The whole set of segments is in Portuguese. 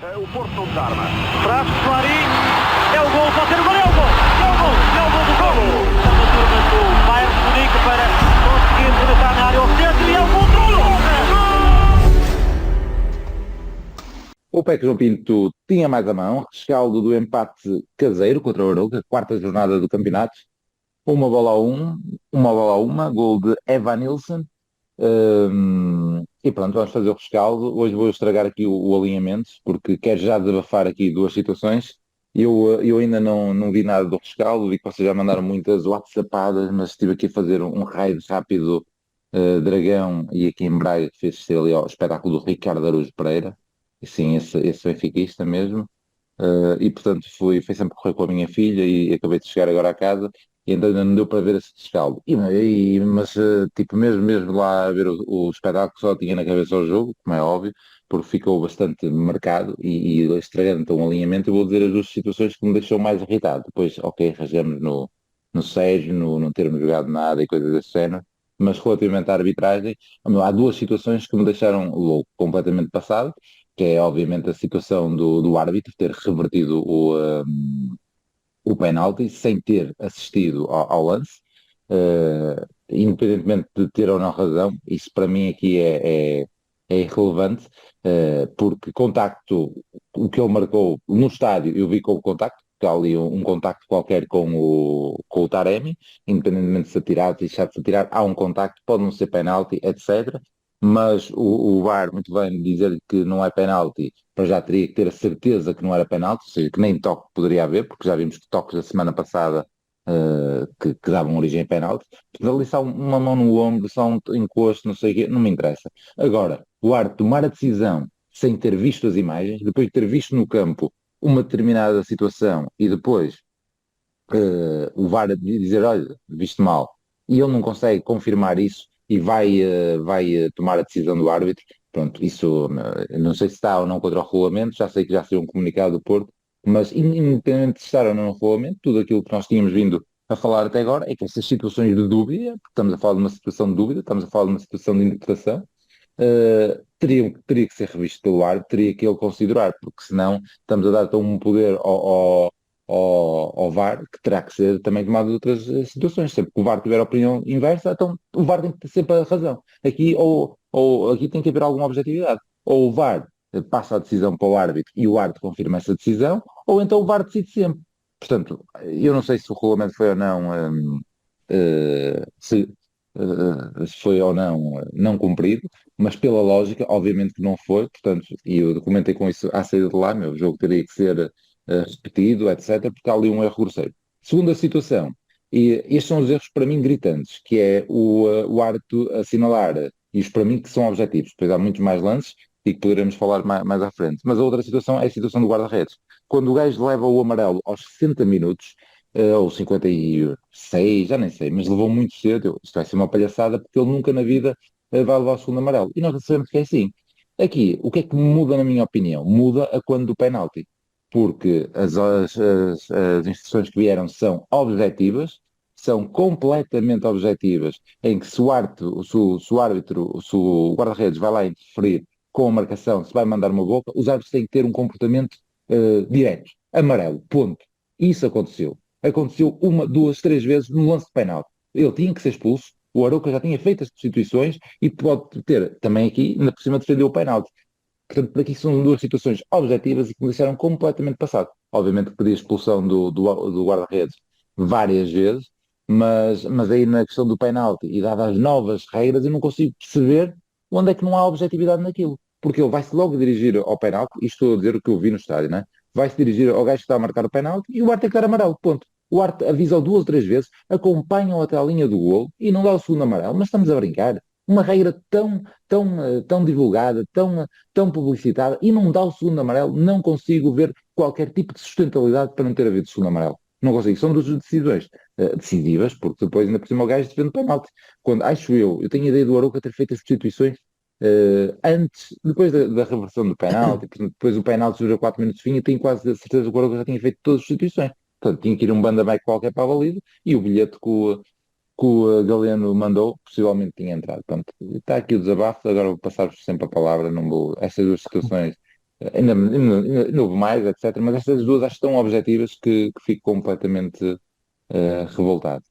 O Porto não desarma. Traz Clarim, é o gol, pode ser o gol, é o gol, é o gol, é o gol do gol. Estamos a turma do Bayern de Munique para conseguir penetrar na área ao centro e é o gol do gol. O PEC João Pinto tinha mais a mão, rescaldo do empate caseiro contra o Arouca, quarta jornada do campeonato, uma bola a uma, gol de Evanilson. E pronto, vamos fazer o rescaldo. Hoje vou estragar aqui o alinhamento, porque quero já desabafar aqui duas situações. Eu ainda não vi nada do rescaldo, vi que vocês já mandaram muitas WhatsAppadas, mas estive aqui a fazer um raid rápido, Dragão, e aqui em Braga fez-se ali ao espetáculo do Ricardo Araújo Pereira, e sim, esse benfiquista mesmo. E portanto foi sempre correr com a minha filha e acabei de chegar agora à casa e então ainda não deu para ver esse rescaldo. Mas tipo, mesmo lá a ver o espetáculo só tinha na cabeça o jogo, como é óbvio, porque ficou bastante marcado e estragando então o alinhamento. Eu vou dizer as duas situações que me deixou mais irritado. Depois, ok, rasgamos no Sérgio, no não termos jogado nada e coisas desse género. Mas relativamente à arbitragem, há duas situações que me deixaram louco, completamente passado, que é obviamente a situação do árbitro ter revertido o penalti sem ter assistido ao lance, independentemente de ter ou não razão. Isso para mim aqui é irrelevante, porque contacto, o que ele marcou no estádio, eu vi com o contacto, que há ali um contacto qualquer com o Taremi, independentemente de se atirar, de deixar de se atirar, há um contacto, pode não ser penalti, etc. Mas o VAR, muito bem, dizer que não é penalti, para já teria que ter a certeza que não era penalti, ou seja, que nem toque poderia haver, porque já vimos que toques da semana passada que davam origem a penalti. Ali só uma mão no ombro, só um encosto, não sei o quê, não me interessa. Agora, o árbitro tomar a decisão sem ter visto as imagens, depois de ter visto no campo uma determinada situação e depois o VAR dizer, olha, viste mal, e ele não consegue confirmar isso e vai tomar a decisão do árbitro, pronto, isso não sei se está ou não contra o regulamento, já sei que já saiu um comunicado do Porto, mas independente de estar ou não no regulamento, tudo aquilo que nós tínhamos vindo a falar até agora é que essas situações de dúvida, porque estamos a falar de uma situação de dúvida, estamos a falar de uma situação de interpretação, teria que ser revisto pelo árbitro, teria que ele considerar, porque senão estamos a dar tão um poder ao VAR, que terá que ser também tomado de outras situações. Sempre que o VAR tiver a opinião inversa, então o VAR tem que ter sempre a razão. Aqui, aqui tem que haver alguma objetividade. Ou o VAR passa a decisão para o árbitro e o árbitro confirma essa decisão, ou então o VAR decide sempre. Portanto, eu não sei se o regulamento foi ou não, se foi ou não cumprido, mas pela lógica, obviamente que não foi, portanto, e eu comentei com isso à saída de lá, meu jogo teria que ser repetido, etc., porque há ali um erro grosseiro. Segunda situação, e estes são os erros para mim gritantes, que é o árbitro assinalar, e os para mim que são objetivos, depois há muitos mais lances e que poderemos falar mais à frente. Mas a outra situação é a situação do guarda-redes. Quando o gajo leva o amarelo aos 60 minutos, ou 56, já nem sei, mas levou muito cedo, isto vai ser uma palhaçada, porque ele nunca na vida vai levar o segundo amarelo. E nós já sabemos que é assim. Aqui, o que é que muda na minha opinião? Muda a quando do penalti, porque as instruções que vieram são objetivas, são completamente objetivas, em que se o guarda-redes vai lá interferir com a marcação, se vai mandar uma boca, os árbitros têm que ter um comportamento direto, amarelo, ponto. Isso aconteceu. Aconteceu uma, duas, três vezes no lance de penalti. Ele tinha que ser expulso, o Arouca já tinha feito as substituições e pode ter, também aqui, ainda por cima defendeu o penalti. Portanto, aqui são duas situações objetivas e que me deixaram completamente passado. Obviamente que pedi a expulsão do guarda-redes várias vezes, mas aí na questão do penalti e dadas as novas regras, eu não consigo perceber onde é que não há objetividade naquilo. Porque ele vai-se logo dirigir ao penalti, e estou a dizer o que eu vi no estádio, né? Vai-se dirigir ao gajo que está a marcar o penalti e o árbitro tem que dar amarelo, ponto. O árbitro avisa-o duas ou três vezes, acompanha-o até à linha do golo e não dá o segundo amarelo, mas estamos a brincar. Uma regra tão divulgada, tão publicitada, e não dá o segundo amarelo, não consigo ver qualquer tipo de sustentabilidade para não ter havido segundo amarelo. Não consigo. São duas decisões decisivas, porque depois ainda por cima o gajo defende penalti. Quando, acho eu tenho a ideia do Arouca ter feito as substituições depois da reversão do penalti, depois o penalti dura 4 minutos de fim e tenho quase a certeza que o Arouca já tinha feito todas as substituições. Portanto, tinha que ir um banda-bike qualquer para a valida e o bilhete que o Galeno mandou, possivelmente tinha entrado. Portanto, está aqui o desabafo, agora vou passar-vos sempre a palavra, não vou, estas duas situações ainda houve mais, etc. Mas estas duas acho tão objetivas que fico completamente revoltado.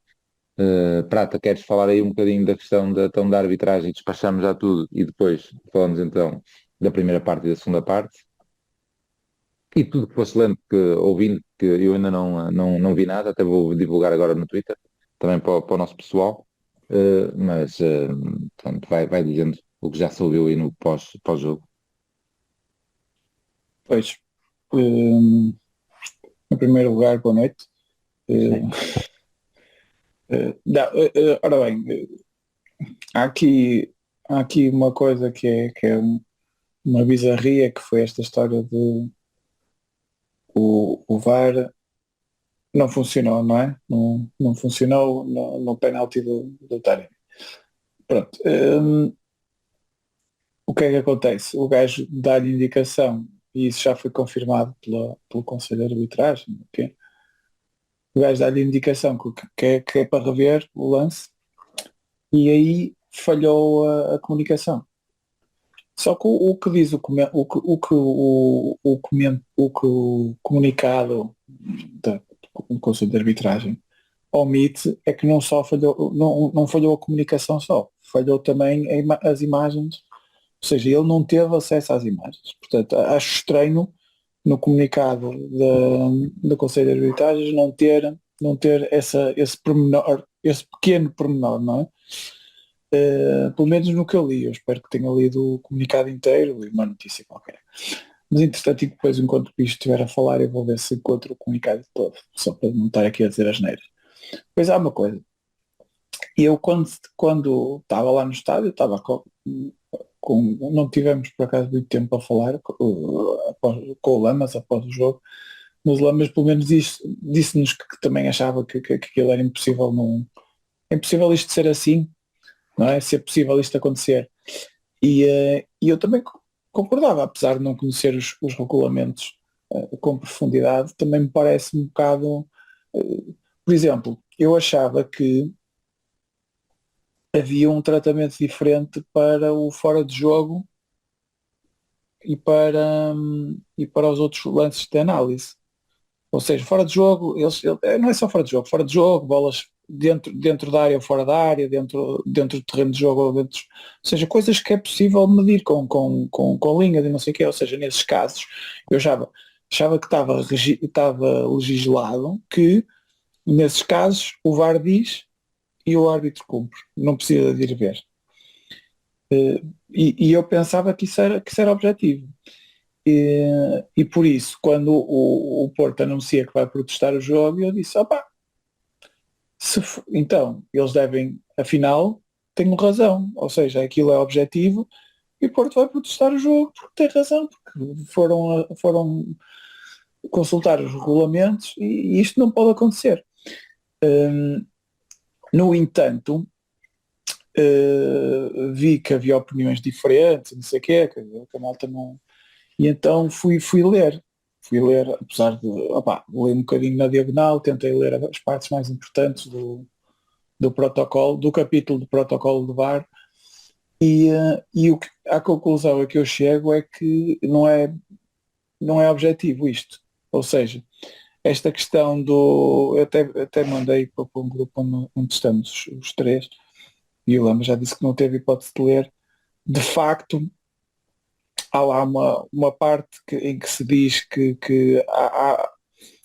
Prata, queres falar aí um bocadinho da questão da arbitragem? Despachamos já tudo e depois falamos então da primeira parte e da segunda parte. E tudo que fosse lendo, ouvindo, que eu ainda não vi nada, até vou divulgar agora no Twitter, também para o nosso pessoal. Mas pronto, vai dizendo o que já se ouviu aí no pós-jogo. Pois, hum, em primeiro lugar, boa noite. Sim. Não, ora bem, há aqui, há aqui uma coisa que é uma bizarria, que foi esta história de o VAR não funcionou, não é? Não funcionou no penalti do Taremi. Pronto. O que é que acontece? O gajo dá-lhe indicação, e isso já foi confirmado pelo Conselho de Arbitragem, ok? O gajo dá-lhe indicação que é para rever o lance, e aí falhou a comunicação. Só que o que diz o que o comunicado do Conselho de Arbitragem omite é que não só falhou, não falhou a comunicação só, falhou também as imagens, ou seja, ele não teve acesso às imagens. Portanto, acho estranho no comunicado do Conselho de Arbitragem não ter esse pormenor, esse pequeno pormenor, não é? Pelo menos no que eu li, eu espero que tenha lido o comunicado inteiro e uma notícia qualquer. Mas entretanto, e depois, enquanto o bicho estiver a falar, eu vou ver se encontro o comunicado todo, só para não estar aqui a dizer asneiras. Pois há uma coisa, eu quando estava lá no estádio, estava não tivemos por acaso muito tempo para falar com o Lamas após o jogo, mas o Lamas pelo menos disse-nos que também achava que aquilo era impossível, não, é impossível isto ser assim, não é? Se é possível isto acontecer. E eu também concordava, apesar de não conhecer os regulamentos com profundidade, também me parece um bocado. Por exemplo, eu achava que havia um tratamento diferente para o fora de jogo e para os outros lances de análise. Ou seja, fora de jogo, não é só fora de jogo, bolas dentro da área ou fora da área, dentro do terreno de jogo, ou seja, coisas que é possível medir com linhas e não sei o quê. Ou seja, nesses casos, eu achava que estava legislado que, nesses casos, o VAR diz e o árbitro cumpre, não precisa de ir ver. E eu pensava que isso era objetivo. E por isso, quando o Porto anuncia que vai protestar o jogo, eu disse, opá, então, eles devem, afinal, tenho razão, ou seja, aquilo é objetivo e o Porto vai protestar o jogo porque tem razão, porque foram consultar os regulamentos e isto não pode acontecer. No entanto, vi que havia opiniões diferentes, não sei o quê, que a malta não... E então fui ler, apesar de, ler um bocadinho na diagonal, tentei ler as partes mais importantes do protocolo, do capítulo do protocolo do VAR, e a conclusão a que eu chego é que não é objetivo isto. Ou seja, esta questão do... Eu até mandei para um grupo onde estamos os três, e o Lama já disse que não teve hipótese de ler. De facto, há lá uma parte em que se diz que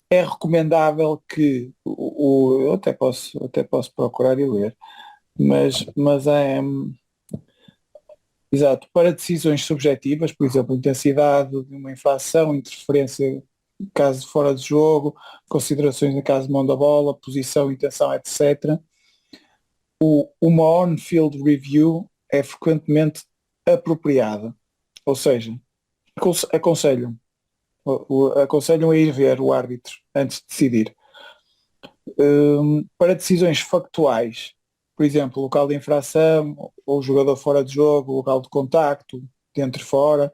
é recomendável que eu até posso procurar e ler, mas é exato, para decisões subjetivas, por exemplo, intensidade de uma infração, interferência em caso de fora de jogo, considerações em caso de mão da bola, posição, intenção, etc. Uma on-field review é frequentemente apropriada, ou seja, aconselham aconselham a ir ver o árbitro antes de decidir. Para decisões factuais, por exemplo, local de infração, ou jogador fora de jogo, local de contacto, dentro e fora,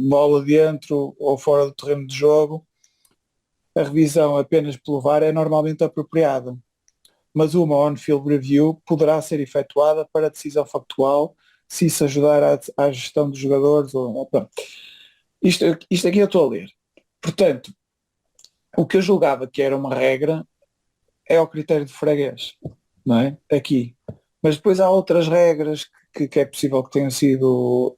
bola dentro ou fora do terreno de jogo, a revisão apenas pelo VAR é normalmente apropriada, mas uma on-field review poderá ser efetuada para decisão factual se isso ajudar à gestão dos jogadores. Pronto. Isto aqui eu estou a ler. Portanto, o que eu julgava que era uma regra é ao critério de freguês, não é? Aqui. Mas depois há outras regras que é possível que tenham sido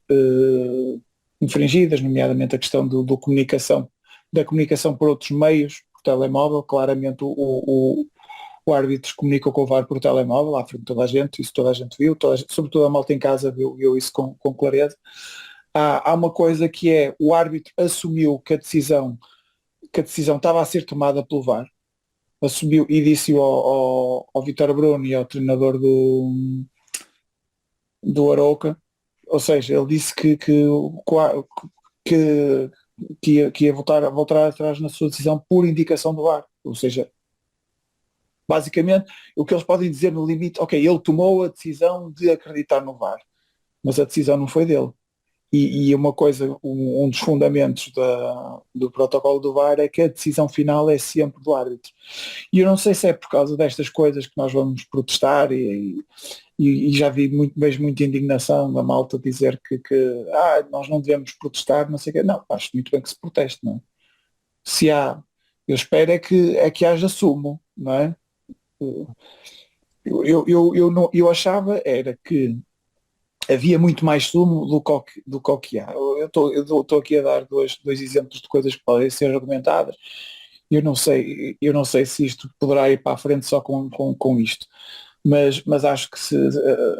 infringidas, nomeadamente a questão do comunicação, da comunicação por outros meios, por telemóvel. Claramente o árbitro comunicou com o VAR por telemóvel, à frente de toda a gente, isso toda a gente viu, sobretudo a malta em casa viu isso com clareza. Há uma coisa que é, o árbitro assumiu que a decisão estava a ser tomada pelo VAR, assumiu e disse ao Vítor Bruno e ao treinador do Arouca, ou seja, ele disse que ia voltar atrás na sua decisão por indicação do VAR, ou seja, basicamente o que eles podem dizer no limite, ok, ele tomou a decisão de acreditar no VAR, mas a decisão não foi dele. E uma coisa, um dos fundamentos do protocolo do VAR é que a decisão final é sempre do árbitro. E eu não sei se é por causa destas coisas que nós vamos protestar e já vejo muita indignação da malta dizer que nós não devemos protestar, não sei o quê. Não, acho muito bem que se proteste, não é? Se há, eu espero é que haja sumo, não é? Eu achava era que havia muito mais sumo do que há. Eu estou aqui a dar dois exemplos de coisas que podem ser argumentadas. Eu não sei se isto poderá ir para a frente só com isto. Mas acho que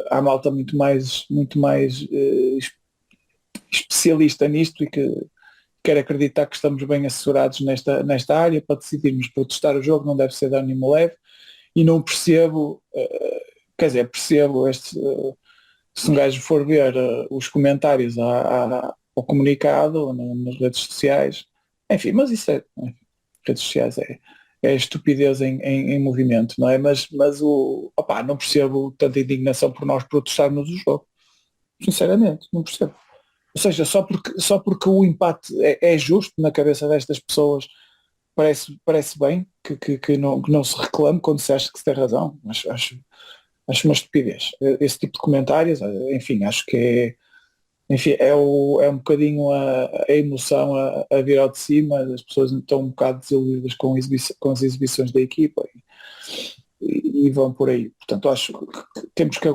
há malta muito mais especialista nisto e que quer acreditar que estamos bem assessorados nesta área para decidirmos protestar o jogo, não deve ser de ânimo leve, e não percebo, quer dizer, percebo se um gajo for ver os comentários ao comunicado nas redes sociais, enfim, mas isso redes sociais é estupidez em movimento, não é? Mas não percebo tanta indignação por nós protestarmos o jogo. Sinceramente, não percebo. Ou seja, só porque o empate é justo na cabeça destas pessoas, parece bem que não se reclame quando se acha que se tem razão. Mas acho uma estupidez. Esse tipo de comentários, enfim, acho que é um bocadinho a emoção a vir ao de cima, as pessoas estão um bocado desiludidas com as exibições da equipa e vão por aí. Portanto, acho que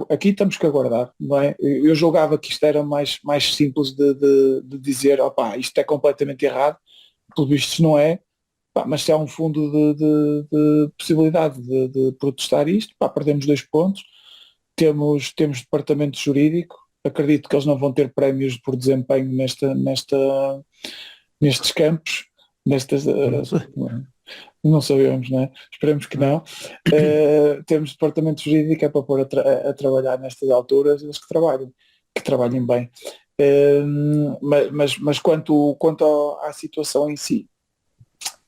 aqui temos que aguardar, não é? Eu julgava que isto era mais simples de dizer, isto é completamente errado, pelo visto não é, mas se há um fundo de possibilidade de protestar isto, perdemos 2 pontos, temos departamento jurídico, acredito que eles não vão ter prémios por desempenho nestes campos, não sabemos, não é? Esperemos que não. Temos departamento jurídico é para pôr a trabalhar nestas alturas, eles que trabalhem bem. Mas quanto à situação em si,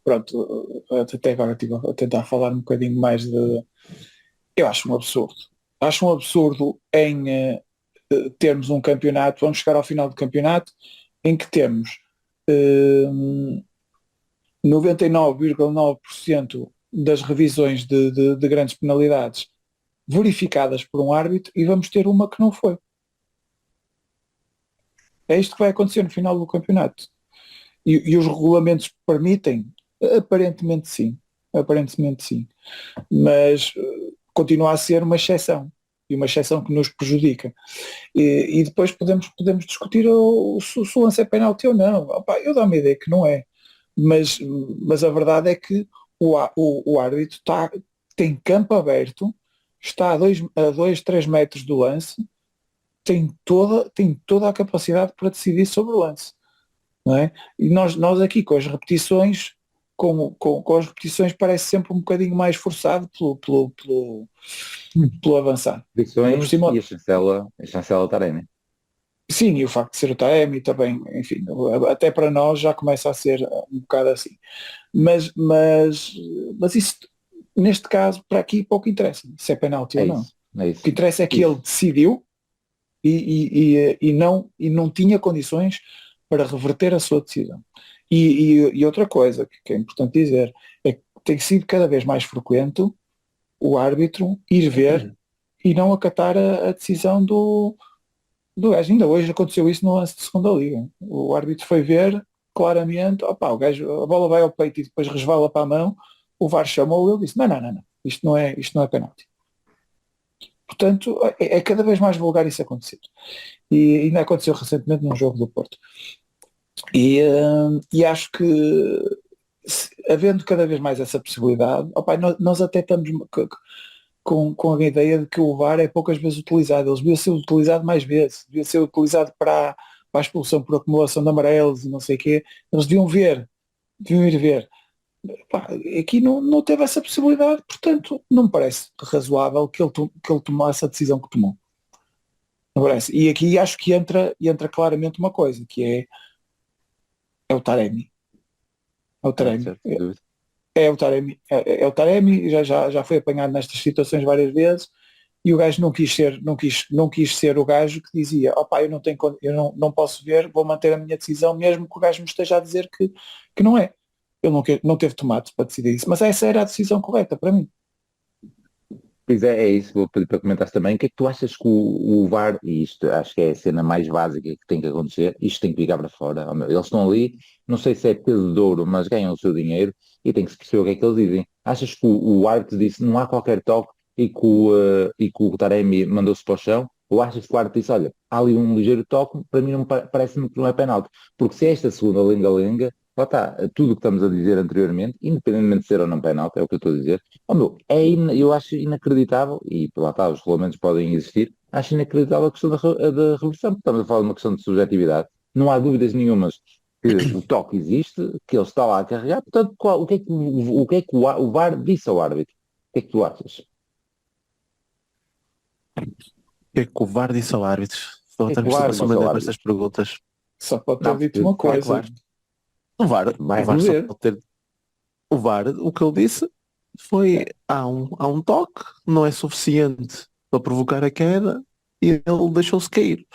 pronto, até agora estive a tentar falar um bocadinho mais eu acho um absurdo. Acho um absurdo em termos um campeonato, vamos chegar ao final do campeonato, em que temos 99,9% das revisões de grandes penalidades verificadas por um árbitro e vamos ter uma que não foi. É isto que vai acontecer no final do campeonato. E os regulamentos permitem? Aparentemente sim. Mas continua a ser uma exceção. E uma exceção que nos prejudica. E depois podemos discutir se o lance é penalti ou não. Eu dou-me a ideia que não é. Mas a verdade é que o árbitro tem campo aberto, está a 2-3 metros do lance, tem toda a capacidade para decidir sobre o lance. Não é? E nós aqui com as repetições, com as repetições parece sempre um bocadinho mais forçado pelo avançar. Repetições e a chancela Taremi. Sim, e o facto de ser o Taremi também, enfim, até para nós já começa a ser um bocado assim. Mas isso, neste caso, para aqui pouco interessa, se é penalti ou não. O que interessa é que ele decidiu e não tinha condições para reverter a sua decisão. E outra coisa que é importante dizer é que tem sido cada vez mais frequente o árbitro ir ver e não acatar a decisão do do gajo. Ainda hoje aconteceu isso no lance de segunda liga. O árbitro foi ver claramente, opa, o gajo, a bola vai ao peito e depois resvala para a mão, o VAR chamou e ele disse, não, isto não é penalti. Portanto, é cada vez mais vulgar isso acontecer. E ainda aconteceu recentemente num jogo do Porto. E acho que havendo cada vez mais essa possibilidade, opa, nós até estamos com a ideia de que o VAR é poucas vezes utilizado. Eles deviam ser utilizado mais vezes, devia ser utilizado para a expulsão por acumulação de amarelos e não sei o quê. Eles deviam ir ver. Pá, aqui não teve essa possibilidade, portanto não me parece razoável que ele tomasse a decisão que tomou. Não parece. E aqui acho que entra claramente uma coisa, que é o Taremi. É o Taremi. Certo, sem dúvida. É o Taremi. É o Taremi, já foi apanhado nestas situações várias vezes, e o gajo não quis ser o gajo que dizia, opá, eu não posso ver, vou manter a minha decisão, mesmo que o gajo me esteja a dizer que não é. Ele não teve tomate para decidir isso, mas essa era a decisão correta para mim. Pois é isso, vou pedir para comentares também. O que é que tu achas que o VAR, e isto acho que é a cena mais básica que tem que acontecer, isto tem que ficar para fora. Oh, meu, eles estão ali, não sei se é peso de ouro, mas ganham o seu dinheiro e tem que se perceber o que é que eles dizem. Achas que o árbitro disse não há qualquer toque e que o Taremi mandou-se para o chão? Ou achas que o árbitro disse, olha, há ali um ligeiro toque, para mim não parece-me que não é penalti. Porque se é esta segunda lenga-lenga, lá está, tudo o que estamos a dizer anteriormente, independentemente de ser ou não penalti, é o que eu estou a dizer. Oh, meu, eu acho inacreditável, e lá está, os regulamentos podem existir, acho inacreditável a questão da reversão, porque estamos a falar de uma questão de subjetividade. Não há dúvidas nenhumas que o toque existe, que ele está lá a carregar, portanto, o que é que o VAR disse ao árbitro? O que é que tu achas? O que é que o VAR disse ao árbitro? Estou O a que é estar que o VAR a disse ao surpreender com árbitro? estas perguntas. Só pode ter Não, dito uma o que é que o coisa. VAR O vai VAR só rever? pode ter. O VAR, o que ele disse foi: há um toque, não é suficiente para provocar a queda e ele deixou-se cair.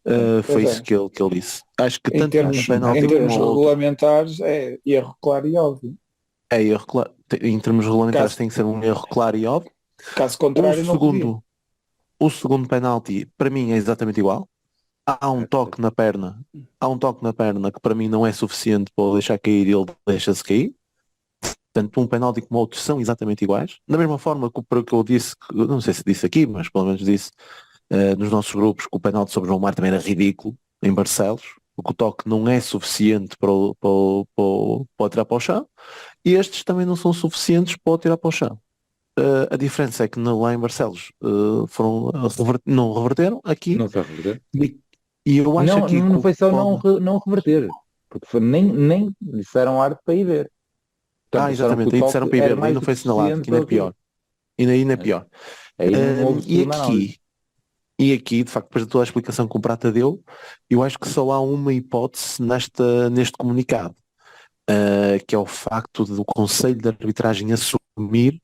Pois Foi isso é. que ele disse. Acho que Em tanto num termos, penalti em como termos no outro regulamentares é erro claro e óbvio. é erro claro. Em termos regulamentares Caso, tem que ser um erro claro e óbvio. caso O contrário não podia. segundo, o segundo penalti para mim é exatamente igual. Há um toque na perna. Há um toque na perna que para mim não é suficiente para o deixar cair e ele deixa-se cair. Portanto, um penalti como o outro são exatamente iguais. Da mesma forma que eu disse, não sei se disse aqui, mas pelo menos disse nos nossos grupos que o penalti sobre João Mário também era ridículo em Barcelos, porque o toque não é suficiente para o tirar para o chão, e estes também não são suficientes para o tirar para o chão. A diferença é que lá em Barcelos não reverteram aqui, Não foi reverter? e eu acho Não, aqui que não o foi só pode. não reverter, porque nem disseram ao árbitro para ir ver. Portanto, acharam que o Exatamente, aí disseram toque para ir era ver, aí mais não do foi que assinalado, suficiente que ainda para é aquilo. pior. Ainda é pior. Aí não houve E segunda análise. aqui, de facto, depois de toda a explicação que o Prata deu, eu acho que só há uma hipótese neste comunicado, que é o facto do Conselho de Arbitragem assumir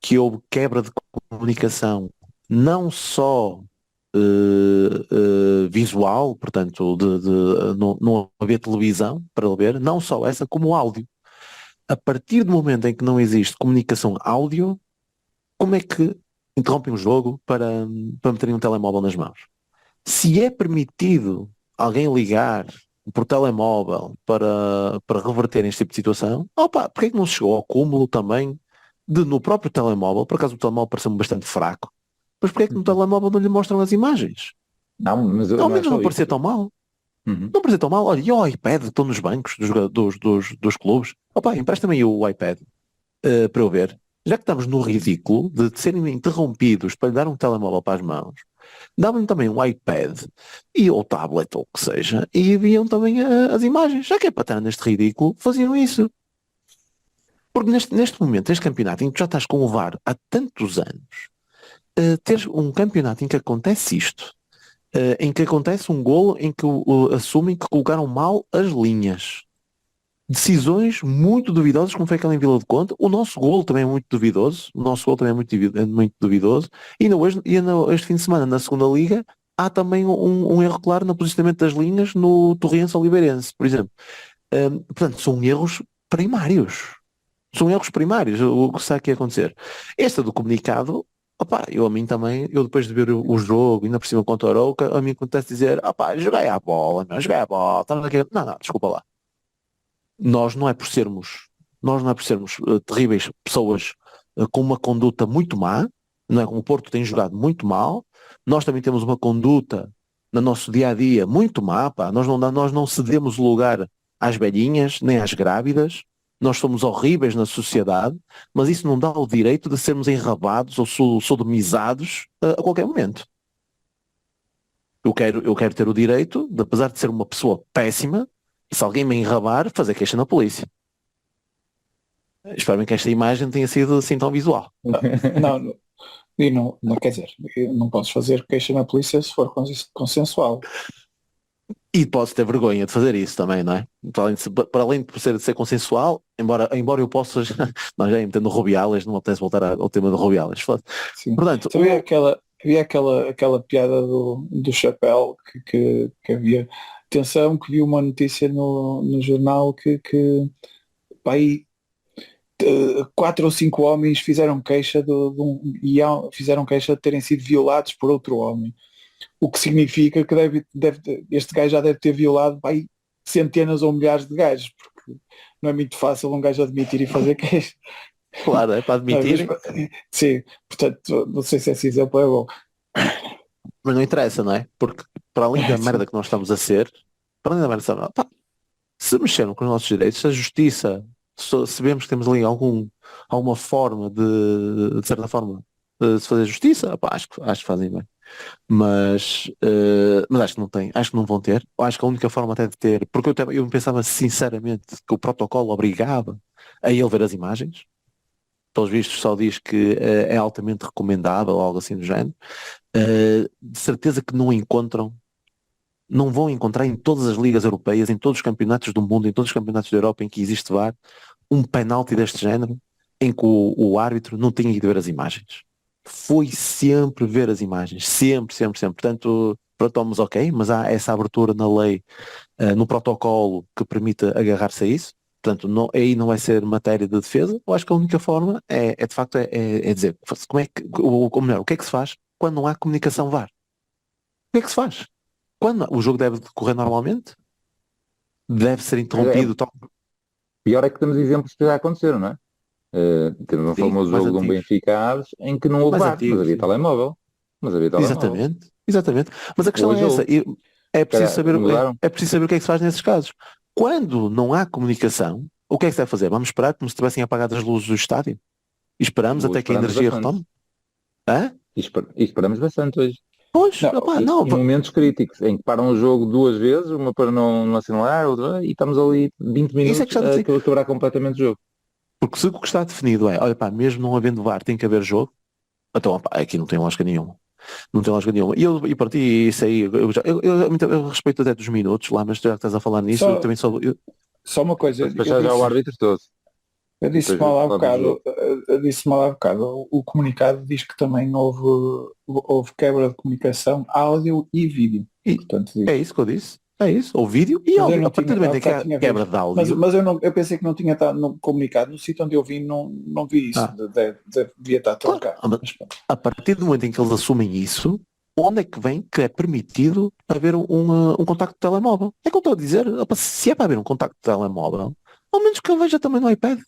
que houve quebra de comunicação, não só visual, portanto, não haver televisão para ele ver, não só essa, como áudio. A partir do momento em que não existe comunicação áudio, como é que interrompem o jogo para meterem um telemóvel nas mãos? Se é permitido alguém ligar por telemóvel para reverter este tipo de situação, opa, porque é que não se chegou ao cúmulo também de no próprio telemóvel, por acaso o telemóvel pareceu-me bastante fraco, mas porque é que no telemóvel não lhe mostram as imagens? Não, mas Ao não é menos só não isso. parecia tão mal. Uhum. Não parecia tão mal. Olha, e o iPad que estão nos bancos dos clubes? Opa, empresta-me aí o iPad para eu ver. Já que estamos no ridículo de serem interrompidos para lhe dar um telemóvel para as mãos, davam-lhe também um iPad ou tablet ou o que seja e viam também as imagens. Já que é para estar neste ridículo, faziam isso. Porque neste momento, este campeonato em que já estás com o VAR há tantos anos, teres um campeonato em que acontece isto, em que acontece um golo em que assumem que colocaram mal as linhas. Decisões muito duvidosas, como foi aquela em Vila de Conde. O nosso golo também é muito duvidoso. O nosso golo também é muito duvidoso. E este fim de semana, na segunda liga, há também um erro claro no posicionamento das linhas no Torriense Oliveirense, por exemplo. Portanto, são erros primários. São erros primários o que está aqui a acontecer. Esta do comunicado, Opa, eu a mim também, eu depois de ver o jogo, ainda por cima contra o Arouca, a mim acontece dizer, opa, joguei a bola, meu, joguei a bola, estamos aqui. Não, não, desculpa lá. Nós não é por sermos, nós não é por sermos terríveis pessoas com uma conduta muito má, não é? Como o Porto tem jogado muito mal, nós também temos uma conduta no nosso dia a dia muito má, pá. Nós não cedemos lugar às velhinhas, nem às grávidas, nós somos horríveis na sociedade, mas isso não dá o direito de sermos enrabados ou sodomizados a qualquer momento. Eu quero ter o direito, de, apesar de ser uma pessoa péssima, se alguém me enrabar, fazer queixa na polícia. Espero bem que esta imagem tenha sido assim tão visual. Não, e não quer dizer, não podes fazer queixa na polícia se for consensual. E posso ter vergonha de fazer isso também, não é? Para além de ser consensual, embora eu possa, nós já metendo Rubiales, não me apetece voltar ao tema de Rubiales. Sim. Portanto, Também havia aquela piada do chapéu que havia. Atenção que vi uma notícia no jornal que pá, aí, 4 ou 5 homens fizeram queixa fizeram queixa de terem sido violados por outro homem. O que significa que este gajo já deve ter violado pá, aí, centenas ou milhares de gajos, porque não é muito fácil um gajo admitir e fazer queixa. claro, é para admitir, Sim, portanto, não sei se esse exemplo é bom. mas não interessa, não é? Porque para além da Sim. merda que nós estamos a ser, para além da merda, pá, se mexeram com os nossos direitos, se a justiça, se vemos que temos ali alguma forma de certa forma, de se fazer justiça, pá, acho que fazem bem. Mas acho que não tem, acho que não vão ter. Eu acho que a única forma até de ter, porque eu pensava sinceramente que o protocolo obrigava a ele ver as imagens. Pelos vistos só diz que é altamente recomendável ou algo assim do género. De certeza que não vão encontrar em todas as ligas europeias, em todos os campeonatos do mundo, em todos os campeonatos da Europa em que existe VAR, um penalti deste género em que o árbitro não tinha ido ver as imagens. Foi sempre ver as imagens, sempre, sempre, sempre. Portanto, para tomos ok, mas há essa abertura na lei, no protocolo que permite agarrar-se a isso. Portanto, aí não vai ser matéria de defesa. Eu acho que a única forma é de facto dizer como é que, ou melhor, o que é que se faz quando não há comunicação VAR? O que é que se faz? Quando o jogo deve decorrer normalmente? Deve ser interrompido? Pior é que temos exemplos que já aconteceram, não é? Temos um Sim, famoso mais jogo de um antigos. Benfica Aves em que não houve Mais VAR, mas antigos, havia sim. telemóvel. Mas havia telemóvel. Exatamente, exatamente. Mas a questão é Hoje essa. houve. É preciso Cara, saber, mudaram. é preciso saber o que é que se faz nesses casos. Quando não há comunicação, o que é que se deve fazer? Vamos esperar como se tivessem apagado as luzes do estádio? E esperamos até que a Esperamos energia bastante. retome? Hã? E esperamos bastante hoje. Pois, Não, opá, E, não, em momentos críticos, em que param o jogo 2 vezes, uma para não assinalar, outra, e estamos ali 20 isso é que minutos já te a digo. quebrar completamente o jogo. Porque se o que está definido é, olha pá, mesmo não havendo VAR tem que haver jogo, então opá, aqui não tem lógica nenhuma. Não tem lógica nenhuma. E pronto, e isso aí, eu respeito até dos minutos lá, mas já que estás a falar nisso, eu só, também sou. só uma coisa, Para despachar já o árbitro todo. eu E disse depois mal há falamos do jogo. bocado, eu disse mal há bocado, o comunicado diz que também houve quebra de comunicação, áudio e vídeo. E Portanto, é diz. isso que eu disse. É isso. Ou vídeo e Mas eu áudio. não A partir tinha, do momento há em que bocado há tinha quebra visto. de Mas, áudio. mas eu pensei que não tinha estado comunicado. No sítio onde eu vi não vi isso. Ah, Devia estar claro. trancado. Mas pronto. A partir do momento em que eles assumem isso, onde é que vem que é permitido haver um contacto de telemóvel? É que eu estou a dizer, opa, se é para haver um contacto de telemóvel, ao menos que eu veja também no iPad.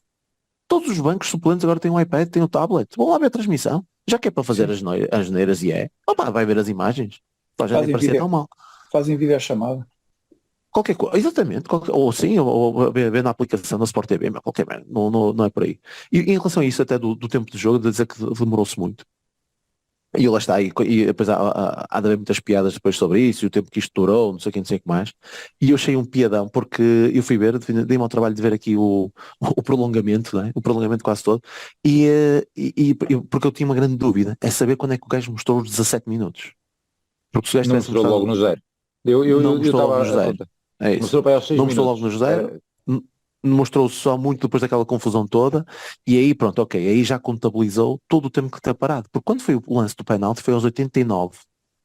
Todos os bancos suplentes agora têm um iPad, têm um tablet. Vão lá ver a transmissão. Já que é para fazer Sim. as neiras e é. Opa, vai ver as imagens. Pá, já nem Fazem parecia vídeo, tão mal. fazem videochamada. Qualquer coisa, exatamente, ou sim, ou ver na aplicação da Sport TV, mas qualquer merda, não é por aí. E em relação a isso até do tempo de jogo, de dizer que demorou-se muito. E lá está, e depois há de haver muitas piadas depois sobre isso, e o tempo que isto durou, não sei quem, não sei o que mais. E eu achei um piadão, porque eu fui ver, dei-me ao trabalho de ver aqui o prolongamento, né? O prolongamento quase todo, porque eu tinha uma grande dúvida, é saber quando é que o gajo mostrou os 17 minutos. Porque se o gajo Não tivesse mostrou logo mostrado, no zero. Eu não mostrou logo estava nos a zero. conta. É isso. Mostrou para aí aos 6 Não mostrou logo minutos. nos zero, mostrou só muito depois daquela confusão toda, e aí pronto, ok, aí já contabilizou todo o tempo que tem parado. Porque quando foi o lance do penalti foi aos 89.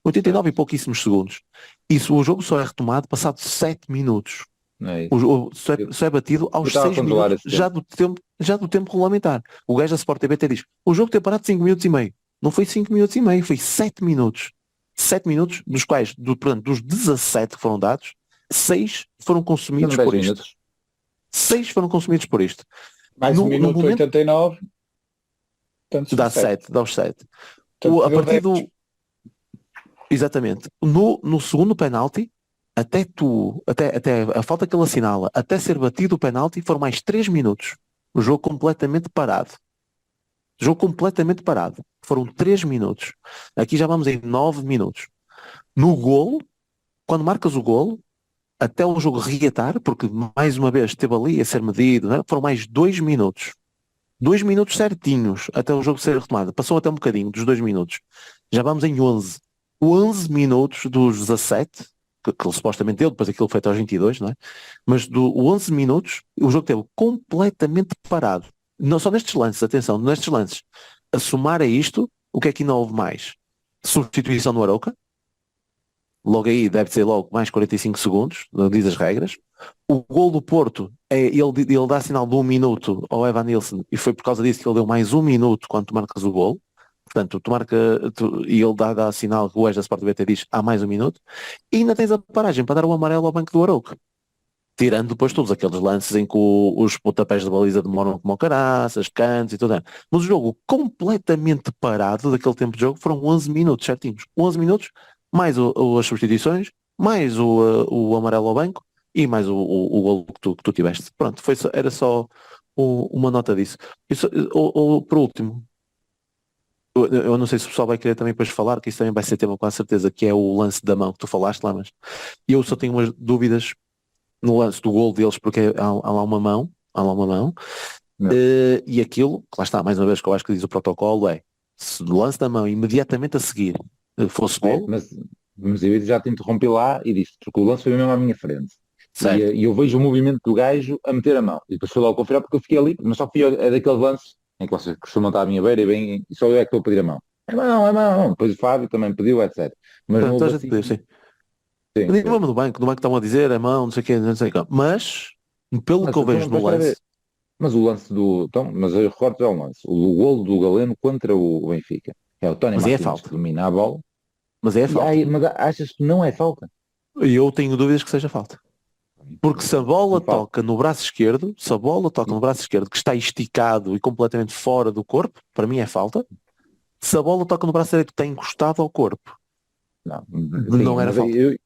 89 e pouquíssimos segundos. Isso, o jogo só é retomado passado 7 minutos. É isso. O jogo só é batido Eu aos estava a 6 controlar minutos esse tempo. já do tempo regulamentar. O gajo da Sport TV até diz, o jogo tem parado 5 minutos e meio. não foi 5 minutos e meio, foi 7 minutos. 7 minutos, dos quais, portanto, dos 17 que foram dados, 6 foram consumidos São 10 por isto. minutos. 6 foram consumidos por isto. Mais No um minuto momento 89, portanto dá são 7. 7, dá os 7. Portanto, A deu partir 10. do. Exatamente. No segundo penalti, até a falta que ele assinala, até ser batido o penalti, foram mais 3 minutos. O jogo completamente parado. Jogo completamente parado. Foram 3 minutos. Aqui já vamos em 9 minutos. No golo, quando marcas o golo, até o jogo reatar, porque mais uma vez esteve ali a ser medido, né? Foram mais 2 minutos. 2 minutos certinhos até o jogo ser retomado. Passou até um bocadinho dos 2 minutos. Já vamos em 11. 11 minutos dos 17, que ele supostamente deu, depois aquilo foi até aos 22, não é? Mas do 11 minutos, o jogo esteve completamente parado. Não só nestes lances, atenção, nestes lances. A somar a isto, o que é que ainda houve mais? Substituição no Arouca. Logo aí deve ser logo mais 45 segundos, diz as regras. O gol do Porto, ele dá sinal de 1 minuto ao Evan Nilsson e foi por causa disso que ele deu mais 1 minuto quando tu marcas o gol. Portanto, e ele dá sinal que o ex da Sport BT diz há mais 1 minuto. E ainda tens a paragem para dar o amarelo ao banco do Arouca. Tirando depois todos aqueles lances em que os pontapés de baliza demoram como o caraças, cantos e tudo. Mas o jogo completamente parado daquele tempo de jogo foram 11 minutos certinhos. 11 minutos, mais as substituições, mais o amarelo ao banco e mais o golo que tu tiveste. Pronto, era só uma nota disso. Isso, por último, eu não sei se o pessoal vai querer também depois falar, que isso também vai ser tema com a certeza, que é o lance da mão que tu falaste lá, mas eu só tenho umas dúvidas no lance do gol deles, porque há lá uma mão, Não. e aquilo, que lá está, mais uma vez que eu acho que diz o protocolo, se o lance da mão imediatamente a seguir fosse gol, Mas eu já te interrompi lá e disse, porque o lance foi mesmo à minha frente. certo. E eu vejo o movimento do gajo a meter a mão. E depois fui logo conferir porque eu fiquei ali, mas só fui é daqueles lances em que vocês costumam estar à minha beira e só eu é que estou a pedir a mão. É mão. Depois o Fábio também pediu, etc. Mas não Portanto, a houve gente assim. pediu, sim. Sim, Nem foi. do banco estavam a dizer a mão, não sei o quê, não sei o quê. Mas, pelo Mas, que eu então, vejo no espera a ver. lance, Mas o lance do. Então, mas eu recordo é um lance. O golo do Galeno contra o Benfica. É o Tony mas é Martínez que falta. domina a bola. Mas é falta. Mas achas que não é falta? E eu tenho dúvidas que seja falta. Porque se a bola Não falta. toca no braço esquerdo, que está esticado e completamente fora do corpo, para mim é falta. Se a bola toca no braço direito que está encostado ao corpo, Não, sim, não era mas falta.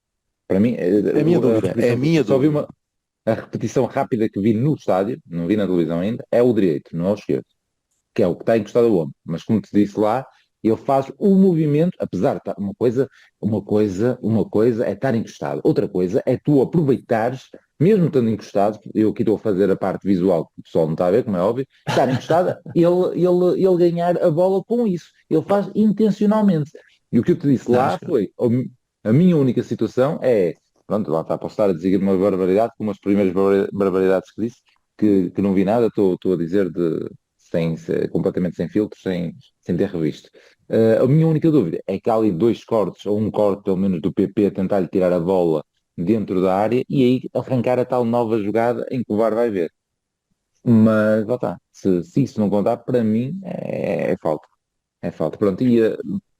para mim, É a minha dúvida. É a minha só vi dúvida. a repetição rápida que vi no estádio, não vi na televisão ainda, é o direito, não é o esquerdo, que é o que está encostado ao ombro. Mas como te disse lá, ele faz o movimento, apesar de estar uma coisa é estar encostado, outra coisa é tu aproveitares, mesmo estando encostado, eu aqui estou a fazer a parte visual que o pessoal não está a ver, como é óbvio, estar encostado, ele ganhar a bola com isso. Ele faz intencionalmente. E o que eu te disse Não, lá foi, a minha única situação é, pronto, lá está, posso estar a dizer uma barbaridade, como as primeiras barbaridades que disse, que não vi nada, estou a dizer completamente sem filtros, sem ter revisto. A minha única dúvida é que há ali 2 cortes, ou um corte pelo menos do PP a tentar-lhe tirar a bola dentro da área e aí arrancar a tal nova jogada em que o VAR vai ver. Mas, lá está, se isso não contar, para mim é falta. É falta. Pronto, e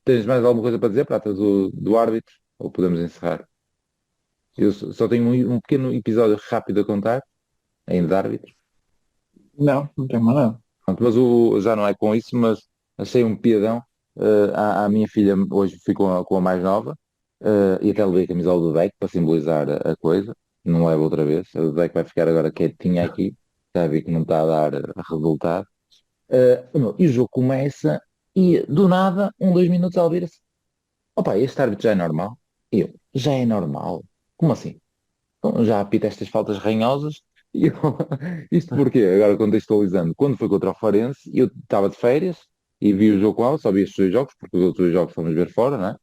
tens mais alguma coisa para dizer, Prata, do árbitro? Ou podemos encerrar? Eu só tenho um pequeno episódio rápido a contar, ainda de árbitro. Não tem mais nada. Pronto, mas já não é com isso, mas achei um piadão. A minha filha hoje fui com a mais nova e até levei a camisola do Deck para simbolizar a coisa. Não levo outra vez. A do Deck vai ficar agora quietinha aqui. Já vi que não está a dar resultado. E o jogo começa e do nada, 2 minutos ela vira-se. Opa, este árbitro já é normal? E eu, já é normal? Como assim? Então, já apita estas faltas ranhosas? E eu, isto porquê? Agora contextualizando, quando foi contra o Farense, eu estava de férias e vi o jogo com ela, só vi estes 2 jogos, porque os outros 2 jogos fomos ver fora, não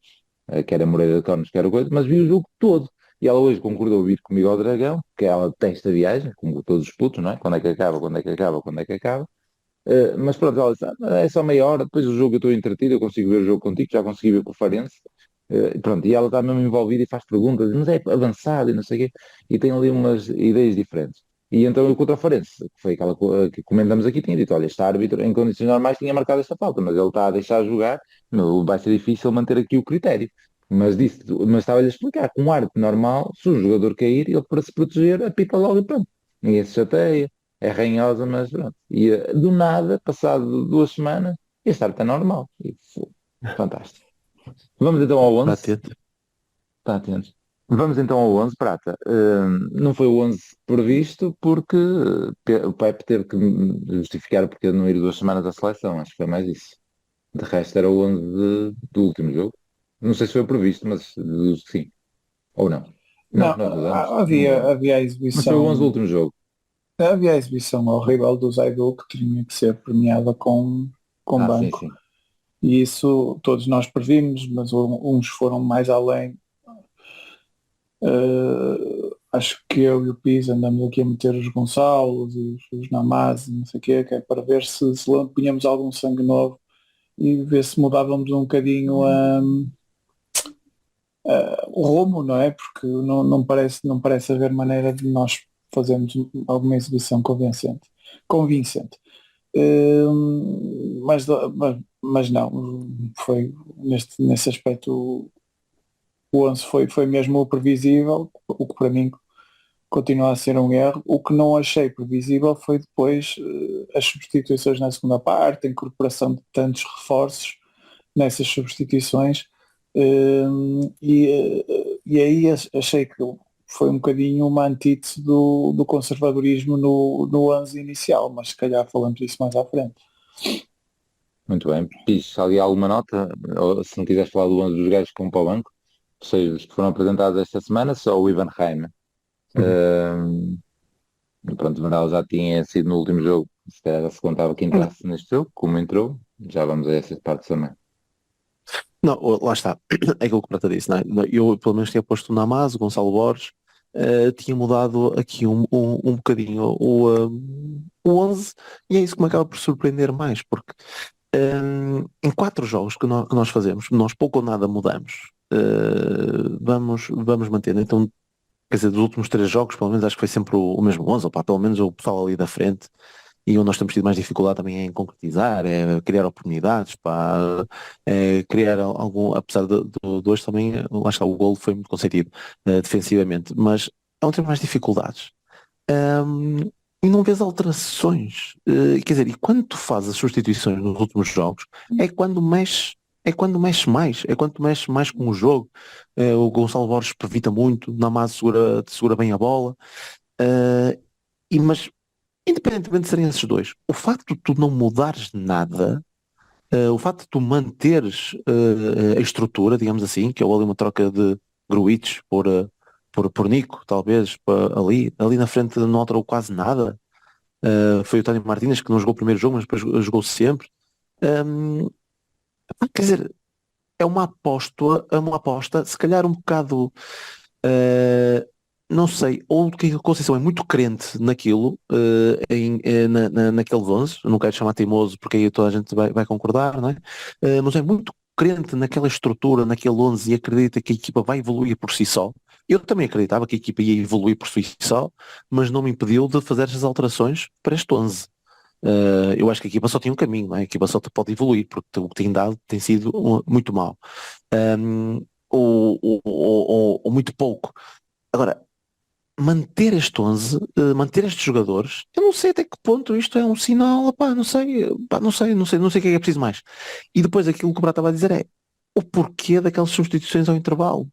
é? Que era Moreira de Cónigos, que era coisa, mas vi o jogo todo. E ela hoje concordou vir comigo ao Dragão, que ela detesta a viagem, como todos os putos, não é? Quando é que acaba, quando é que acaba, quando é que acaba. Mas pronto, ela disse, é só meia hora, depois o jogo eu estou entretido, eu consigo ver o jogo contigo, já consegui ver com o Farense. Pronto, e ela está mesmo envolvida e faz perguntas, mas é avançado e não sei o quê, e tem ali umas ideias diferentes. E então eu contra o Farense, que foi aquela que comentamos aqui, tinha dito, olha, este árbitro em condições normais tinha marcado esta falta, mas ele está a deixar jogar, meu, vai ser difícil manter aqui o critério. Mas estava-lhe a explicar, com um árbitro normal, se o jogador cair, ele para se proteger, apita logo e pronto. Ninguém se chateia, é ranhosa, mas pronto. E do nada, passado 2 semanas, este árbitro é normal. E, fantástico. Vamos então ao 11. Está atento. Vamos então ao 11, Prata. Não foi o 11 previsto porque o Pepe teve que justificar porque de não ir 2 semanas à seleção, acho que foi mais isso. De resto era o 11 do último jogo. Não sei se foi previsto, mas deduzo que sim. Ou não. Não, Não, nós mudamos. Não havia, mudamos. havia a Mas foi o 11 do exibição, último jogo. havia a exibição horrível do Zaidu que tinha que ser premiada com Ah, sim, banco. sim. E isso todos nós previmos, mas uns foram mais além. Acho que eu e o Pisa andamos aqui a meter os Gonçalos e os Namaz e não sei o quê, que é para ver se lá punhamos algum sangue novo e ver se mudávamos um bocadinho o rumo, não é? Porque não parece haver maneira de nós fazermos alguma exibição convincente. Mas não, foi nesse aspecto o 11 foi mesmo o previsível, o que para mim continua a ser um erro. O que não achei previsível foi depois as substituições na segunda parte, a incorporação de tantos reforços nessas substituições, e aí achei que foi um bocadinho uma antítese do conservadorismo no 11 inicial, mas se calhar falamos disso mais à frente. Muito bem. Pis, ali alguma nota? Ou, se não quiseres falar do 11 dos gajos que vão para o banco, ou seja, os que foram apresentados esta semana, só o Ivan Reim. Pronto, o Varal já tinha sido no último jogo, se calhar já se contava que entrasse neste jogo, como entrou, já vamos a essa parte também. Não, lá está. É aquilo que o Prata disse, não é? Eu pelo menos tinha posto o Namaz, o Gonçalo Borges, tinha mudado aqui um bocadinho o 11 e é isso que me acaba por surpreender mais, porque em 4 jogos que nós fazemos, nós pouco ou nada mudamos. Vamos mantendo. Então, quer dizer, dos últimos 3 jogos, pelo menos acho que foi sempre o mesmo 11, ou pá, pelo menos o pessoal ali da frente. E onde nós temos tido mais dificuldade também é em concretizar, é criar oportunidades, pá, é criar algum, apesar de hoje também, lá está, o golo foi muito concedido defensivamente, mas é onde temos mais dificuldades. E não vês alterações. Quer dizer, e quando tu fazes as substituições nos últimos jogos, é quando mexe mais, é quando tu mexes mais com o jogo. O Gonçalo Borges evita muito, Namaz segura bem a bola, mas independentemente de serem esses dois, o facto de tu não mudares nada, o facto de tu manteres a estrutura, digamos assim, que é ali uma troca de Gruites por Nico, talvez, ali na frente não alterou quase nada. Foi o Tony Martínez que não jogou o primeiro jogo, mas depois jogou sempre. Um, Quer dizer, é uma aposta, se calhar um bocado, não sei, ou que a Conceição é muito crente naquilo, naqueles 11, não quero chamar teimoso porque aí toda a gente vai concordar, não é? Mas é muito crente naquela estrutura, naquele 11 e acredita que a equipa vai evoluir por si só. Eu também acreditava que a equipa ia evoluir por si só, mas não me impediu de fazer essas alterações para este 11. Eu acho que a equipa só tem um caminho, não é? A equipa só pode evoluir, porque o que tem dado tem sido muito mau. Ou muito pouco. Agora, manter este 11, manter estes jogadores, eu não sei até que ponto isto é um sinal, pá, não sei, pá, não sei o que é preciso mais. E depois aquilo que o Brá estava a dizer é o porquê daquelas substituições ao intervalo.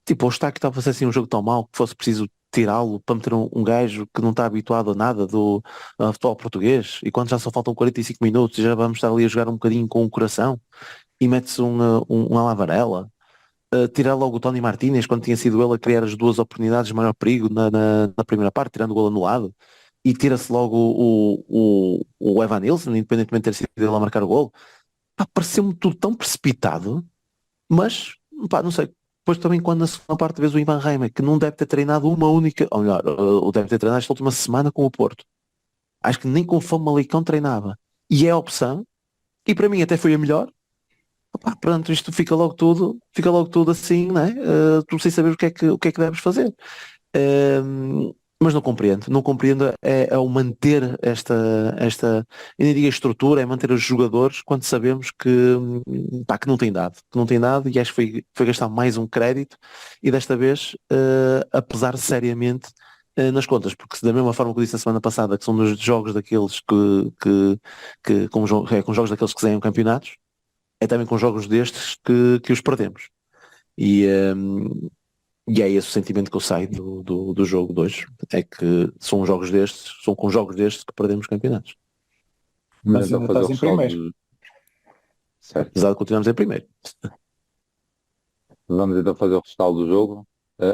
Tipo, o Eustáquio estava a fazer assim um jogo tão mau que fosse preciso tirá-lo para meter um gajo que não está habituado a nada do futebol português e quando já só faltam 45 minutos e já vamos estar ali a jogar um bocadinho com o coração e mete-se um Ala Varela, tirar logo o Tony Martínez quando tinha sido ele a criar as duas oportunidades de maior perigo na primeira parte, tirando o gol anulado, e tira-se logo o Evan Nilsson, independentemente de ter sido ele a marcar o gol. Pá, pareceu-me tudo tão precipitado, mas pá, não sei. Depois também quando na segunda parte vês o Ivan Reimer, que não deve ter treinado uma única, ou melhor, ou deve ter treinado esta última semana com o Porto. Acho que nem com o Famalicão treinava. E é a opção, e para mim até foi a melhor. Opá, pronto, isto fica logo tudo assim, né? Tu sem saber o que é que deves fazer. Mas não compreendo é o manter eu nem digo a estrutura, é manter os jogadores quando sabemos pá, que não tem dado e acho que foi gastar mais um crédito e desta vez a pesar seriamente nas contas, porque se da mesma forma que eu disse a semana passada, que são nos jogos daqueles com jogos daqueles que ganham campeonatos, é também com jogos destes que os perdemos. E, e é esse o sentimento que eu saio do jogo de hoje. É que são com jogos destes que perdemos campeonatos. Mas Mas então ainda fazer o estás em rescaldo. primeiro. Certo. Apesar de continuarmos em primeiro. Vamos então fazer o rescaldo do jogo.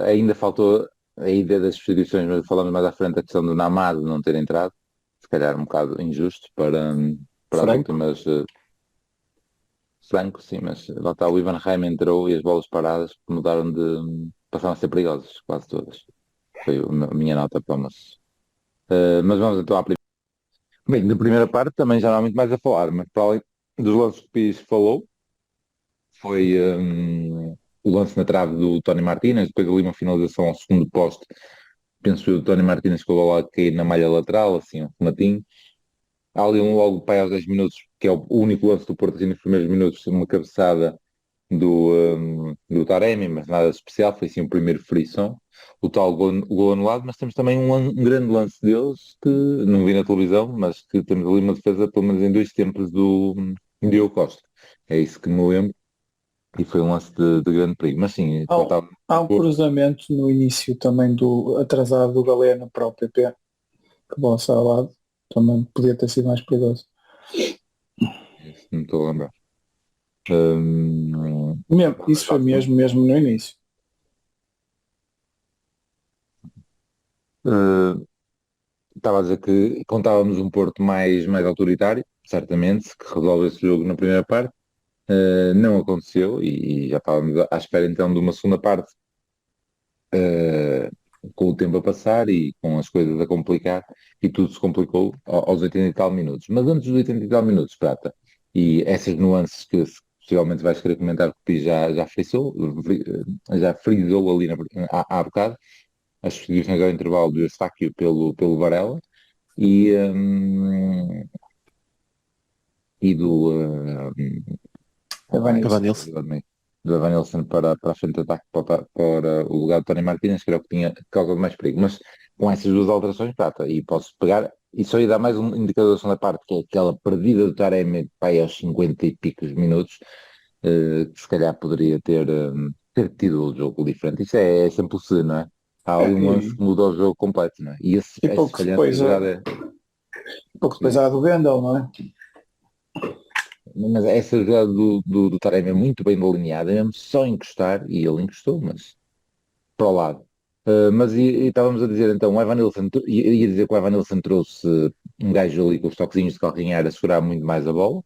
Ainda faltou a ideia das substituições, mas falamos mais à frente a questão do Namaz não ter entrado. Se calhar um bocado injusto para as Franco. últimas. Franco, sim, mas lá está, o Ivan Reim entrou e as bolas paradas mudaram de. Passaram a ser perigosas, quase todas. Foi a minha nota para o moço. Mas vamos então à primeira. Bem, da primeira parte também já não há muito mais a falar, mas para além dos lances que o Pires falou, foi o lance na trave do Tony Martínez, depois ali uma finalização ao segundo poste, penso eu, o Tony Martínez com a bola a cair na malha lateral, assim, um rematinho. Há ali um logo para aí aos 10 minutos, que é o único lance do Porto assim, nos primeiros minutos, uma cabeçada do Taremi, mas nada de especial, foi assim o primeiro frição, o tal gol anulado, mas temos também um grande lance deles, que não vi na televisão, mas que temos ali uma defesa pelo menos em dois tempos do Diogo Costa. É isso que me lembro, e foi um lance de grande perigo. Mas sim, Há, um- faltava há um cruzamento no início também do atrasado do Galeno para o PP, que bola sai ao lado, também podia ter sido mais perigoso. isso, não estou a lembrar. Hum, Isso foi mesmo no início. eh, Estava a dizer que contávamos um Porto mais autoritário, certamente, que resolve esse jogo na primeira parte. Não aconteceu e já estávamos à espera então de uma segunda parte, uh, com o tempo a passar e com as coisas a complicar, e tudo se complicou aos 80 e tal minutos. Mas antes dos 80 e tal minutos, Prata, e essas nuances que possivelmente vais querer comentar, que o Pi já frisou, já frisou ali há bocado, as substituições ao intervalo do Eustáquio pelo Varela e, e Evanilson. Evanilson. do Evanilson para a frente de ataque para o lugar de Tony Martínez, que era o que tinha causa de mais perigo. Mas com essas duas alterações, Prata, e posso pegar, e só ia dar mais um indicador da segunda parte, que é aquela perdida do Taremi para aí aos 50 e picos minutos, que se calhar poderia ter tido o jogo diferente. Isso é sempre o se, não é? Há ali um lance E, que mudou o jogo completo, não é? E e esse pouco falhanço depois, já é. pouco depois há a do Wendel, não é? Mas essa jogada do Taremi é muito bem delineada, é mesmo só encostar, e ele encostou, mas para o lado. Mas e estávamos a dizer então, o Evanilson, ia dizer que o Evanilson trouxe um gajo ali com os toquezinhos de calcanhar a segurar muito mais a bola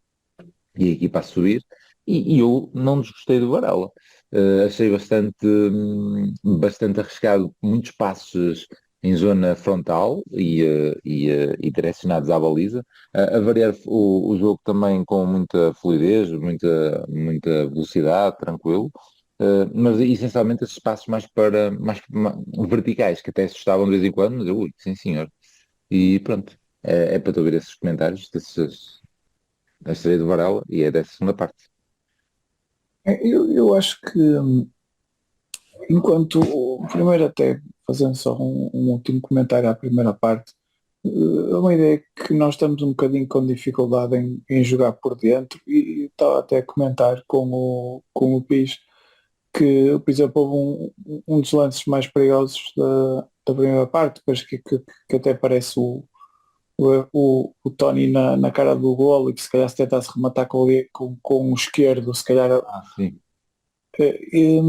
e a equipa a subir, e eu não desgostei do Varela. Achei bastante arriscado, muitos passos em zona frontal e direcionados à baliza, a variar o jogo também com muita fluidez, muita velocidade, tranquilo. Mas essencialmente esses passos mais verticais, que até assustavam de vez em quando, mas eu, ui, sim senhor. E pronto, é para tu ver esses comentários da estreia do Varela e é dessa segunda parte. Eu acho que enquanto primeiro até fazendo só um último comentário à primeira parte, é uma ideia que nós estamos um bocadinho com dificuldade em jogar por dentro e estava até a comentar com o Pis que, por exemplo, houve um dos lances mais perigosos da primeira parte, depois que até parece o Tony na cara do golo e que se calhar se tentasse rematar com o esquerdo, se calhar Ah, sim. e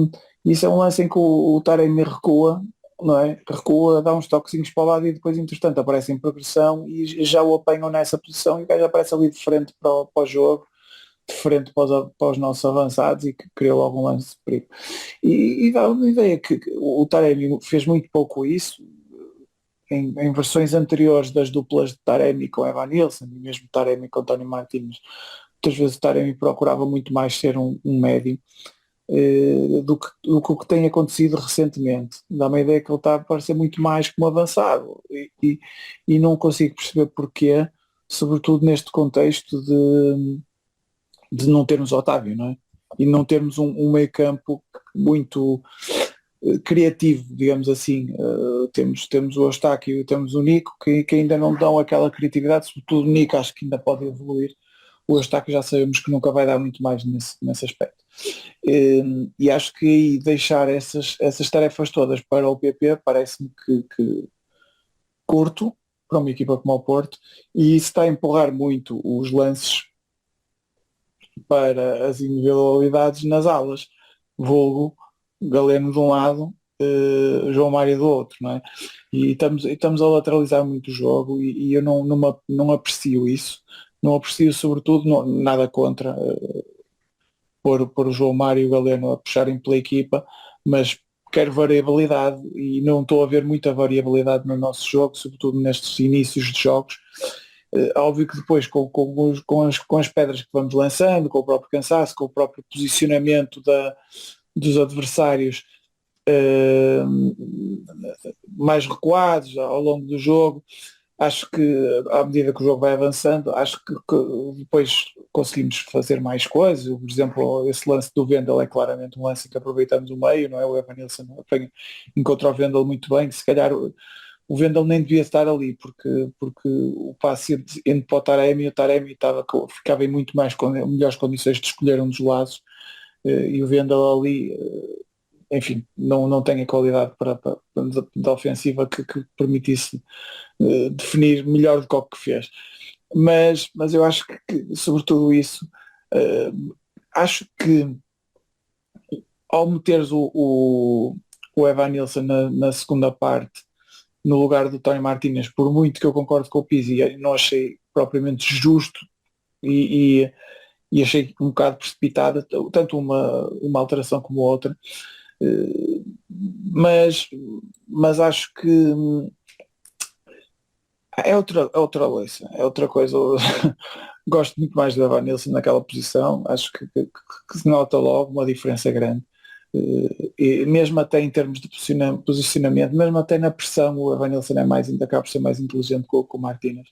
isso é um lance em que o Taremi recua, não é? Recua, dá uns toquezinhos para o lado e depois, entretanto, aparece em progressão e já o apanham nessa posição e o gajo aparece ali de frente para o jogo, de frente para os nossos avançados e que criou logo um lance de perigo. E dá uma ideia que o Taremi fez muito pouco isso em versões anteriores das duplas de Taremi com Evan Nilsson e mesmo Taremi com Tony Martínez. Muitas vezes o Taremi procurava muito mais ser um médio do que o que tem acontecido recentemente. Dá-me a ideia que ele está a parecer muito mais como avançado e não consigo perceber porquê, sobretudo neste contexto de não termos Otávio, não é? E não termos um meio-campo muito criativo, digamos assim. Temos o Eustáquio e temos o Nico, que ainda não dão aquela criatividade, sobretudo o Nico acho que ainda pode evoluir. O Eustáquio já sabemos que nunca vai dar muito mais nesse aspecto. E acho que aí deixar essas tarefas todas para o PP parece-me que curto para uma equipa como o Porto, e isso está a empurrar muito os lances para as individualidades nas alas. Vulgo, Galeno de um lado, João Mário do outro, não é? E estamos a lateralizar muito o jogo e eu não aprecio isso. Não aprecio sobretudo, nada contra pôr o João Mário e o Galeno a puxarem pela equipa, mas quero variabilidade e não estou a ver muita variabilidade no nosso jogo, sobretudo nestes inícios de jogos. Óbvio que depois com as pedras que vamos lançando, com o próprio cansaço, com o próprio posicionamento dos adversários mais recuados ao longo do jogo, acho que à medida que o jogo vai avançando, acho que depois conseguimos fazer mais coisas. Por exemplo, esse lance do Vendel é claramente um lance em que aproveitamos o meio, não é? O Evanilson encontra o Vendel muito bem, se calhar o Vendel nem devia estar ali, porque o passe entre para o Taremi ficava em muito melhores condições de escolher um dos lados, e o Vendel ali, enfim, não tem a qualidade da ofensiva que permitisse definir melhor do que o que fez. Mas eu acho que sobretudo isso, acho que ao meteres o Evanilson na segunda parte, no lugar do Tony Martínez, por muito que eu concordo com o Pizzi, não achei propriamente justo e achei um bocado precipitada, tanto uma alteração como outra, mas acho que é outra leiça, é outra coisa. Gosto muito mais do Evan Nilsson naquela posição, acho que se nota logo uma diferença grande. E mesmo até em termos de posicionamento, mesmo até na pressão, o Evan Nilsson ainda acaba por ser mais inteligente que o Martínez.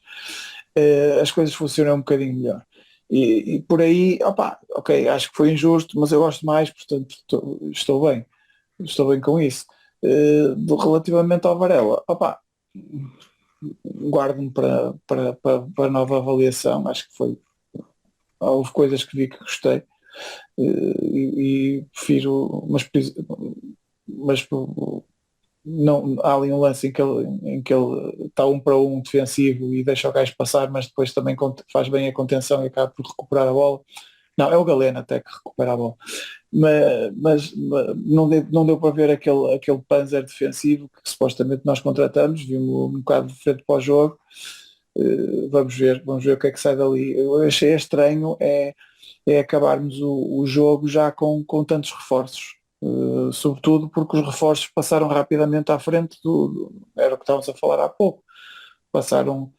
As coisas funcionam um bocadinho melhor. E por aí, ok, acho que foi injusto, mas eu gosto mais, portanto estou bem com isso. Relativamente ao Varela, guardo-me para nova avaliação. Acho que houve coisas que vi que gostei, e prefiro, mas não, há ali um lance em que ele está 1-1 defensivo e deixa o gajo passar, mas depois também faz bem a contenção e acaba por recuperar a bola. Não, é o Galeno até que recupera a bola, mas não deu para ver aquele panzer defensivo que supostamente nós contratamos. Vimos um bocado de frente para o jogo. Vamos ver o que é que sai dali. Eu achei estranho é acabarmos o jogo já com tantos reforços, sobretudo porque os reforços passaram rapidamente à frente era o que estávamos a falar há pouco. Passaram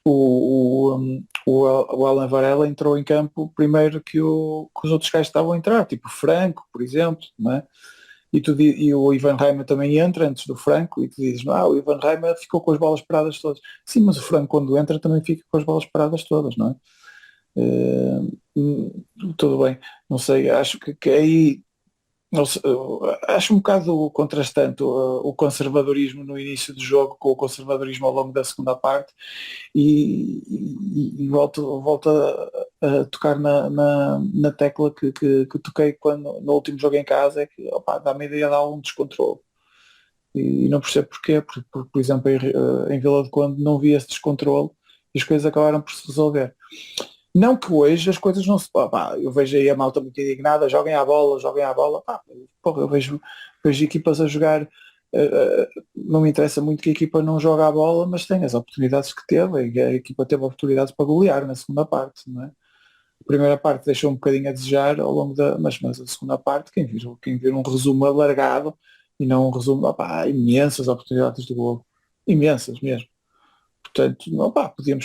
o Alan Varela entrou em campo primeiro que os outros gajos estavam a entrar, tipo Franco, por exemplo, não é? E o Ivan Reimer também entra antes do Franco, e tu dizes, o Ivan Reimer ficou com as bolas paradas todas. Sim, mas o Franco quando entra também fica com as bolas paradas todas, não é? Tudo bem, não sei, acho que aí acho um bocado contrastante o conservadorismo no início do jogo com o conservadorismo ao longo da segunda parte, e volto a tocar na tecla que toquei no último jogo em casa, é que dá-me a ideia de algum descontrole, e não percebo porquê, porque por exemplo em Vila do Conde não vi esse descontrole e as coisas acabaram por se resolver. Não que hoje as coisas não se... eu vejo aí a malta muito indignada, joguem à bola, eu vejo equipas a jogar, não me interessa muito que a equipa não joga a bola, mas tem as oportunidades que teve, e a equipa teve oportunidades para golear na segunda parte, não é? A primeira parte deixou um bocadinho a desejar ao longo mas a segunda parte, quem viu um resumo alargado, e não um resumo, imensas oportunidades de golo, imensas mesmo. Portanto,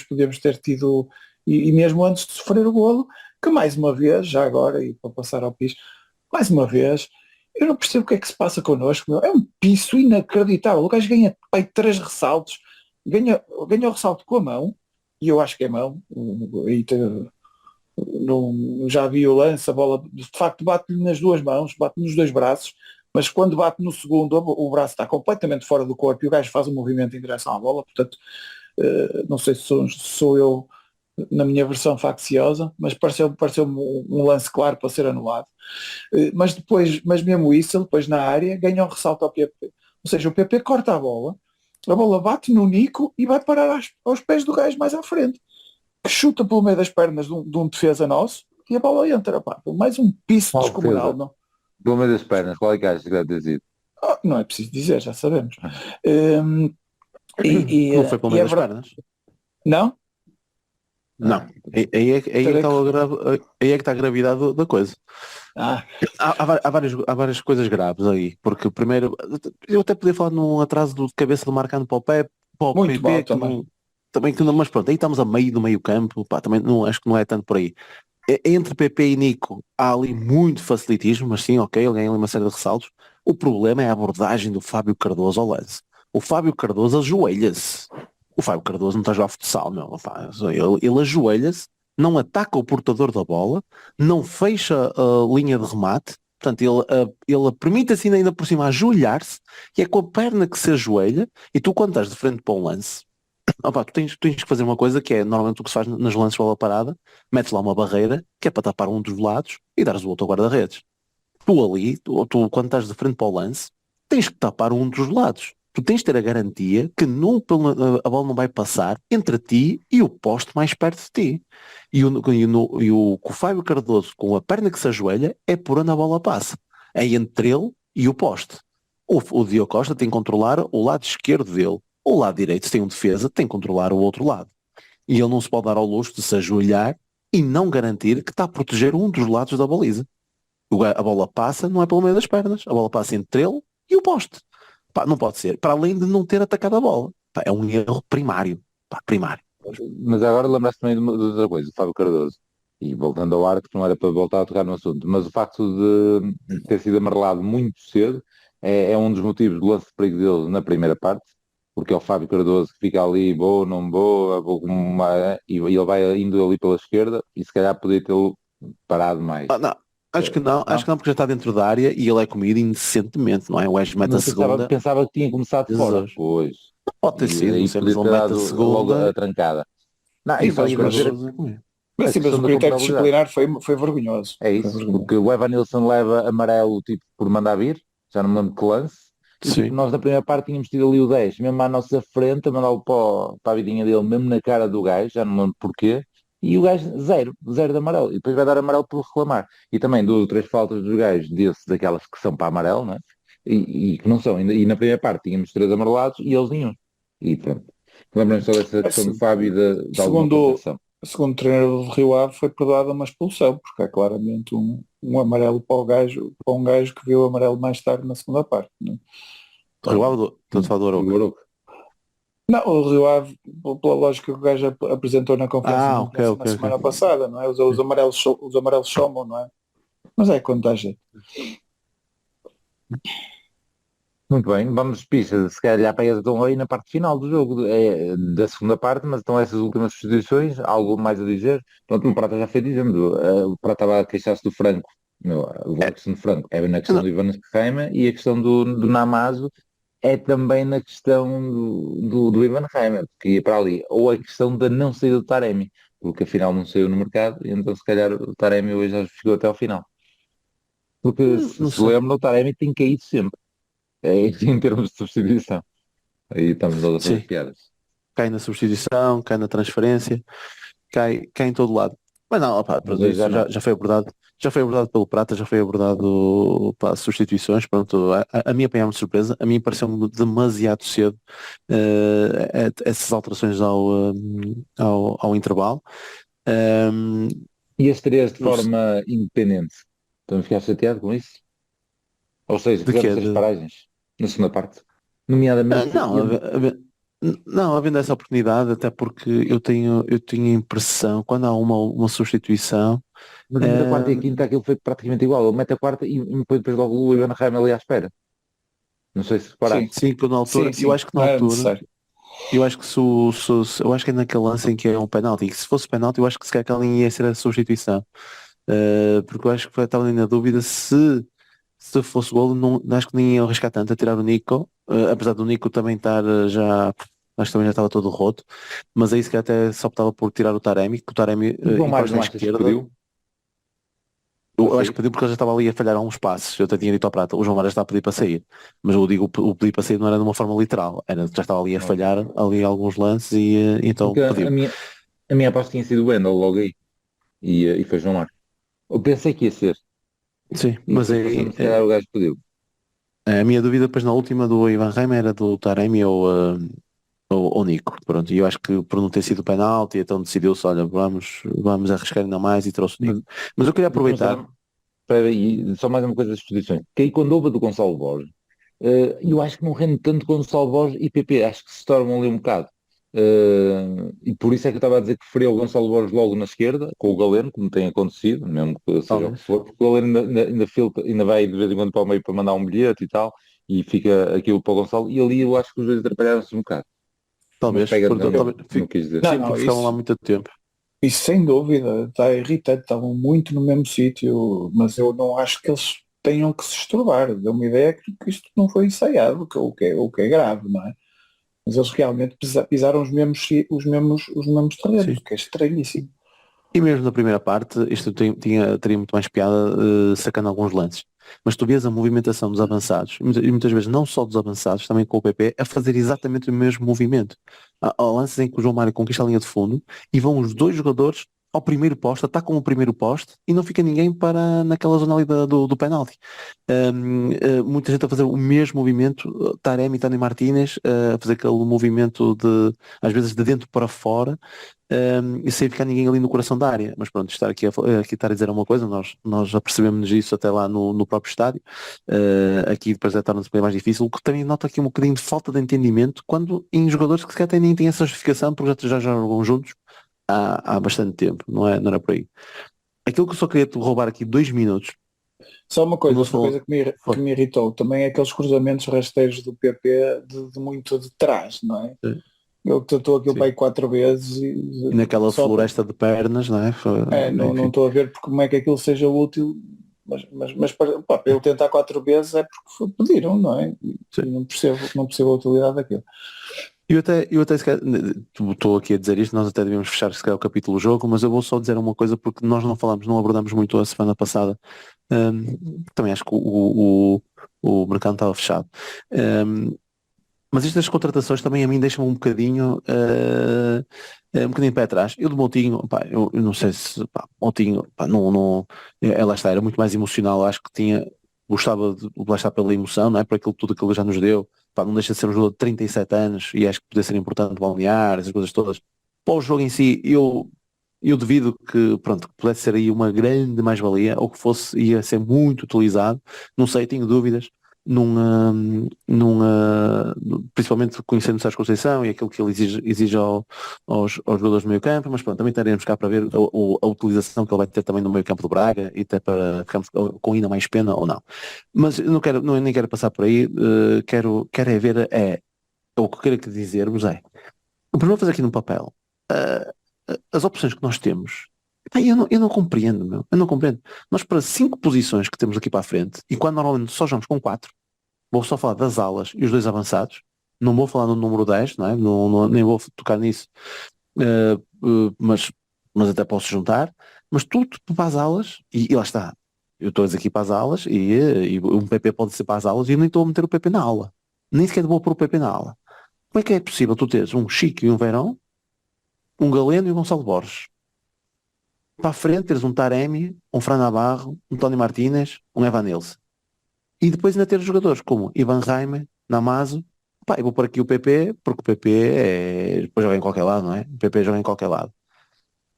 podíamos ter tido, e mesmo antes de sofrer o golo, que mais uma vez, já agora, e para passar ao piso, mais uma vez, eu não percebo o que é que se passa connosco, meu. É um piso inacreditável. O gajo ganha pai, 3 ressaltos, ganha o ressalto com a mão, e eu acho que é mão, já vi o lance, a bola de facto bate-lhe nas duas mãos, bate nos dois braços, mas quando bate no segundo, o braço está completamente fora do corpo e o gajo faz um movimento em direção à bola, portanto, não sei se sou eu na minha versão facciosa, mas pareceu um lance claro para ser anulado. Mas mesmo isso, ele depois na área ganha um ressalto ao PP. Ou seja, o PP corta a bola bate no Nico e vai parar aos pés do gajo mais à frente, que chuta pelo meio das pernas de um defesa nosso e a bola entra. Pá. Mais um piso Qual descomunal. defesa? Não, Pelo meio das pernas, qual é que achas que deve ter sido? não é preciso dizer, já sabemos. Hum, e, Não e, foi pelo e meio é das verdade. pernas. Não? Não. Aí é que Terei está que- aí é que está a gravidade da coisa. Ah, Há várias coisas graves aí, porque primeiro, eu até podia falar num atraso de cabeça do Marcano para o muito mal PP, que também. não, também que não, mas pronto, aí estamos a meio do meio campo, pá, também não, acho que não é tanto por aí. Entre PP e Nico há ali muito facilitismo, mas sim, ok, ele ganha ali uma série de ressaltos. O problema é a abordagem do Fábio Cardoso ao lance. O Fábio Cardoso ajoelha-se. O Fábio Cardoso não está a jogar futsal, meu. Pá, ele ajoelha-se, não ataca o portador da bola, não fecha a linha de remate, portanto ele permite-se ainda por cima ajoelhar-se, e é com a perna que se ajoelha, e tu quando estás de frente para um lance, opa, tu tens que fazer uma coisa que é normalmente o que se faz nas lances de bola parada, metes lá uma barreira, que é para tapar um dos lados e dares o outro ao guarda-redes. Tu quando estás de frente para o lance, tens que tapar um dos lados. Tu tens de ter a garantia que a bola não vai passar entre ti e o poste mais perto de ti. Que o Fábio Cardoso, com a perna que se ajoelha, é por onde a bola passa. É entre ele e o poste. O Diogo Costa tem que controlar o lado esquerdo dele. O lado direito, se tem um defesa, tem que controlar o outro lado. E ele não se pode dar ao luxo de se ajoelhar e não garantir que está a proteger um dos lados da baliza. A bola passa, não é pelo meio das pernas, a bola passa entre ele e o poste. Pá, não pode ser. Para além de não ter atacado a bola. Pá, é um erro primário. Pá, primário. Mas agora lembraste também de outra coisa, do Fábio Cardoso. E voltando ao arco, não era para voltar a tocar no assunto, mas o facto de ter sido amarelado muito cedo é um dos motivos do lance de perigo dele na primeira parte, porque é o Fábio Cardoso que fica ali, boa, não boa, e ele vai indo ali pela esquerda e se calhar podia tê-lo parado mais. Não, acho Não? que não, porque já está dentro da área e ele é comido indecentemente, não é? O Ash mete a Mas pensava, segunda, pensava que tinha começado fora, Jesus. pois. Pode ter E sido, não aí sei, mas podia ele ter mete a dado logo a segunda trancada. Não, e e o Fábio vai ver Cardoso é comido. Mas a sim, mas questão o da critério controlabilidade. disciplinar foi vergonhoso. É Foi isso, vergonhoso. porque o Evanilson leva amarelo tipo por mandar vir, já não me lembro que lance, e tipo, Sim. nós na primeira parte tínhamos tido ali o 10 mesmo à nossa frente, a mandá-lo para a vidinha dele, mesmo na cara do gajo, já não me lembro porquê, e o gajo zero de amarelo, e depois vai dar amarelo por reclamar. E também 2 ou 3 faltas dos gajos daquelas que são para amarelo, né? E que não são, e na primeira parte tínhamos 3 amarelados e eles nenhum. E pronto. Lembrem-se só dessa Mas, questão do Fábio e de alguma segundo, proteção. segundo o treinador do Rio Ave, foi perdoada uma expulsão, porque é claramente um amarelo para um gajo que viu o amarelo mais tarde na segunda parte. Não, Rio Ave, estou a falar do Do Arouca. Arouca. não, o Rio Ave, pela lógica que o gajo apresentou na conferência de Ok, imprensa ok, na semana ok. passada, não é? Os amarelos somam, não é? Mas é quando dá jeito. Muito bem, vamos, Picha, se calhar para então aí na parte final do jogo, da segunda parte, mas então essas últimas substituições, algo mais a dizer? Pronto, o Prata já foi dizendo, o Prata estava a queixar-se do Franco, meu, a questão do Franco é na questão Não, do Ivan Reimer e a questão do Namazo é também na questão do Ivan Reimer, que ia para ali, ou a questão da não saída do Taremi, porque afinal não saiu no mercado, e então se calhar o Taremi hoje já chegou até ao final. Porque se não se sei. lembra, o Taremi tem caído sempre. Em termos de substituição. Aí estamos nós a fazer Sim. piadas. Cai na substituição, cai na transferência, cai em todo lado. Mas não, opá, Mas pronto, hoje já isso não. já foi abordado pelo Prata, já foi abordado para substituições, pronto, a mim apanhou-me de surpresa, a mim pareceu-me demasiado cedo essas alterações ao intervalo. Ehm, E as três de não sei, forma independente. Estão a ficar chateado com isso? Ou seja, de fizemos quê? 3 paragens na segunda parte. Nomeadamente, Não, Não, havendo essa oportunidade, até porque eu tenho a impressão, quando há uma substituição, Mas no meio da quarta e a eh, quinta aquilo foi praticamente igual. Ele mete a quarta e depois logo o Ivan Raim ali à espera. Não sei se Sim, reparaste. sim, que na altura, sim, eu sim, acho que na não era altura, necessário. eu acho que eu acho que é naquele lance em que é um penalti, e que se fosse penalti, eu acho que se calhar aquela ia ser a substituição. Porque eu acho que estava ali na dúvida se fosse golo, não, acho que nem ia arriscar tanto a tirar o Nico, apesar do Nico também estar já, acho que também já estava todo roto, mas aí se calhar até só optava por tirar o Taremi, que o Taremi O João Mário encosta à não achas que esquerda. pediu para Eu acho que sair? pediu porque ele já estava ali a falhar alguns passos. Eu até tinha dito ao Prata, o João Mário está a pedir para sair. Mas eu digo, o pedir para sair não era de uma forma literal. Já estava ali a Ok. falhar ali alguns lances e então Porque a pediu. minha, a minha aposta tinha sido o Wendel logo aí. E foi João Mário. Eu pensei que ia ser. Sim, E mas depois aí passando, se calhar o gajo pediu. a minha dúvida depois na última do Ivan Reima era do Taremi ou Nico. Pronto, e eu acho que por não ter sido penalti, então decidiu-se, olha, vamos arriscar ainda mais e trouxe o Mas Nico. Mas eu queria deixa-me aproveitar. só, espera aí, só mais uma coisa das posições. Que aí quando houve a do Gonçalo Borges, eu acho que não rende tanto Gonçalo Borges e PP, acho que se tornam ali um bocado. E por isso é que eu estava a dizer que preferia o Gonçalo Borges logo na esquerda, com o Galeno, como tem acontecido, mesmo que seja o que Talvez. for, porque o Galeno ainda vai de vez em quando para o meio para mandar um bilhete e tal, e fica aquilo para o Gonçalo, e ali eu acho que os dois atrapalharam-se um bocado. Mas Talvez, pega talvez no que quis dizer. Não, sim, não, porque ficavam lá isso. muito tempo. Isso sem dúvida, está irritante, estavam muito no mesmo sítio, mas eu não acho que eles tenham que se estorbar. Deu-me ideia que isto não foi ensaiado, o que é grave, não é? Mas eles realmente pisaram os mesmos terrenos, Sim. o que é estranhíssimo. E mesmo na primeira parte, isto teria muito mais piada sacando alguns lances. Mas tu vês a movimentação dos avançados, e muitas vezes não só dos avançados, também com o PP, a fazer exatamente o mesmo movimento. Há lances em que o João Mário conquista a linha de fundo e vão os dois jogadores ao primeiro poste, atacam o primeiro poste e não fica ninguém para naquela zona ali do penalti. Muita gente a fazer o mesmo movimento, Taremi e Tony Martínez, a fazer aquele movimento às vezes de dentro para fora, e sem ficar ninguém ali no coração da área. Mas pronto, estar aqui estar a dizer uma coisa, nós apercebemos isso até lá no próprio estádio. Aqui depois torna-se bem mais difícil, o que também nota aqui um bocadinho de falta de entendimento quando em jogadores que se calhar nem têm essa justificação porque já jogam juntos há bastante tempo, não era por aí. Aquilo que eu só queria te roubar aqui 2 minutos, Só uma o coisa, nosso outra falou, coisa que foi, me irritou também é aqueles cruzamentos rasteiros do PP de muito de trás, não é? sim, Ele tentou aquilo para sim. aí 4 vezes E e naquela só floresta de pernas, não é? não Enfim, estou a ver como é que aquilo seja útil, mas para ele tentar 4 vezes é porque pediram, não é? E sim. não percebo a utilidade daquilo. Eu até se calhar, estou aqui a dizer isto, nós até devíamos fechar se calhar o capítulo do jogo, mas eu vou só dizer uma coisa porque nós não abordamos muito a semana passada. Também acho que o mercado estava fechado. Um, mas isto das contratações também a mim deixa-me um bocadinho de pé atrás. Eu do Moutinho, pá, eu não sei se pá, Moutinho, pá, não, lá está, era muito mais emocional, acho que gostava de lá está pela emoção, não é? Por aquilo tudo que ele já nos deu, pá, não deixa de ser um jogador de 37 anos e acho que poderia ser importante balnear, essas coisas todas. Para o jogo em si, eu duvido que, pronto, que pudesse ser aí uma grande mais-valia, ou que ia ser muito utilizado, não sei, tenho dúvidas, principalmente conhecendo o Sérgio Conceição e aquilo que ele exige aos jogadores do meio campo, mas pronto, também estaremos cá para ver a utilização que ele vai ter também no meio campo do Braga e até para ficarmos com ainda mais pena ou não. Mas eu não quero, nem quero passar por aí, quero é ver, o que eu quero dizer-vos primeiro fazer aqui no papel, eh, as opções que nós temos. Pá, eu não compreendo, meu. Eu não compreendo. Nós para 5 posições que temos aqui para a frente, e quando normalmente só jogamos com 4, vou só falar das alas e os dois avançados, não vou falar no número 10, não é? Nem vou tocar nisso, eh, mas até posso juntar, mas tudo para as alas, e lá está. Eu estou a dizer aqui para as alas, e um PP pode ser para as alas, e eu nem estou a meter o PP na ala. Nem sequer vou pôr o PP na ala. Como é que é possível tu teres um Chico e um Verão, um Galeno e um Gonçalo Borges? Para a frente teres um Taremi, um Fran Navarro, um Tony Martínez, um Evanilson. E depois ainda ter jogadores como Ivan Raime, Namazo. Pá, eu vou pôr aqui o PP, porque o PP depois joga em qualquer lado, não é? O PP joga em qualquer lado.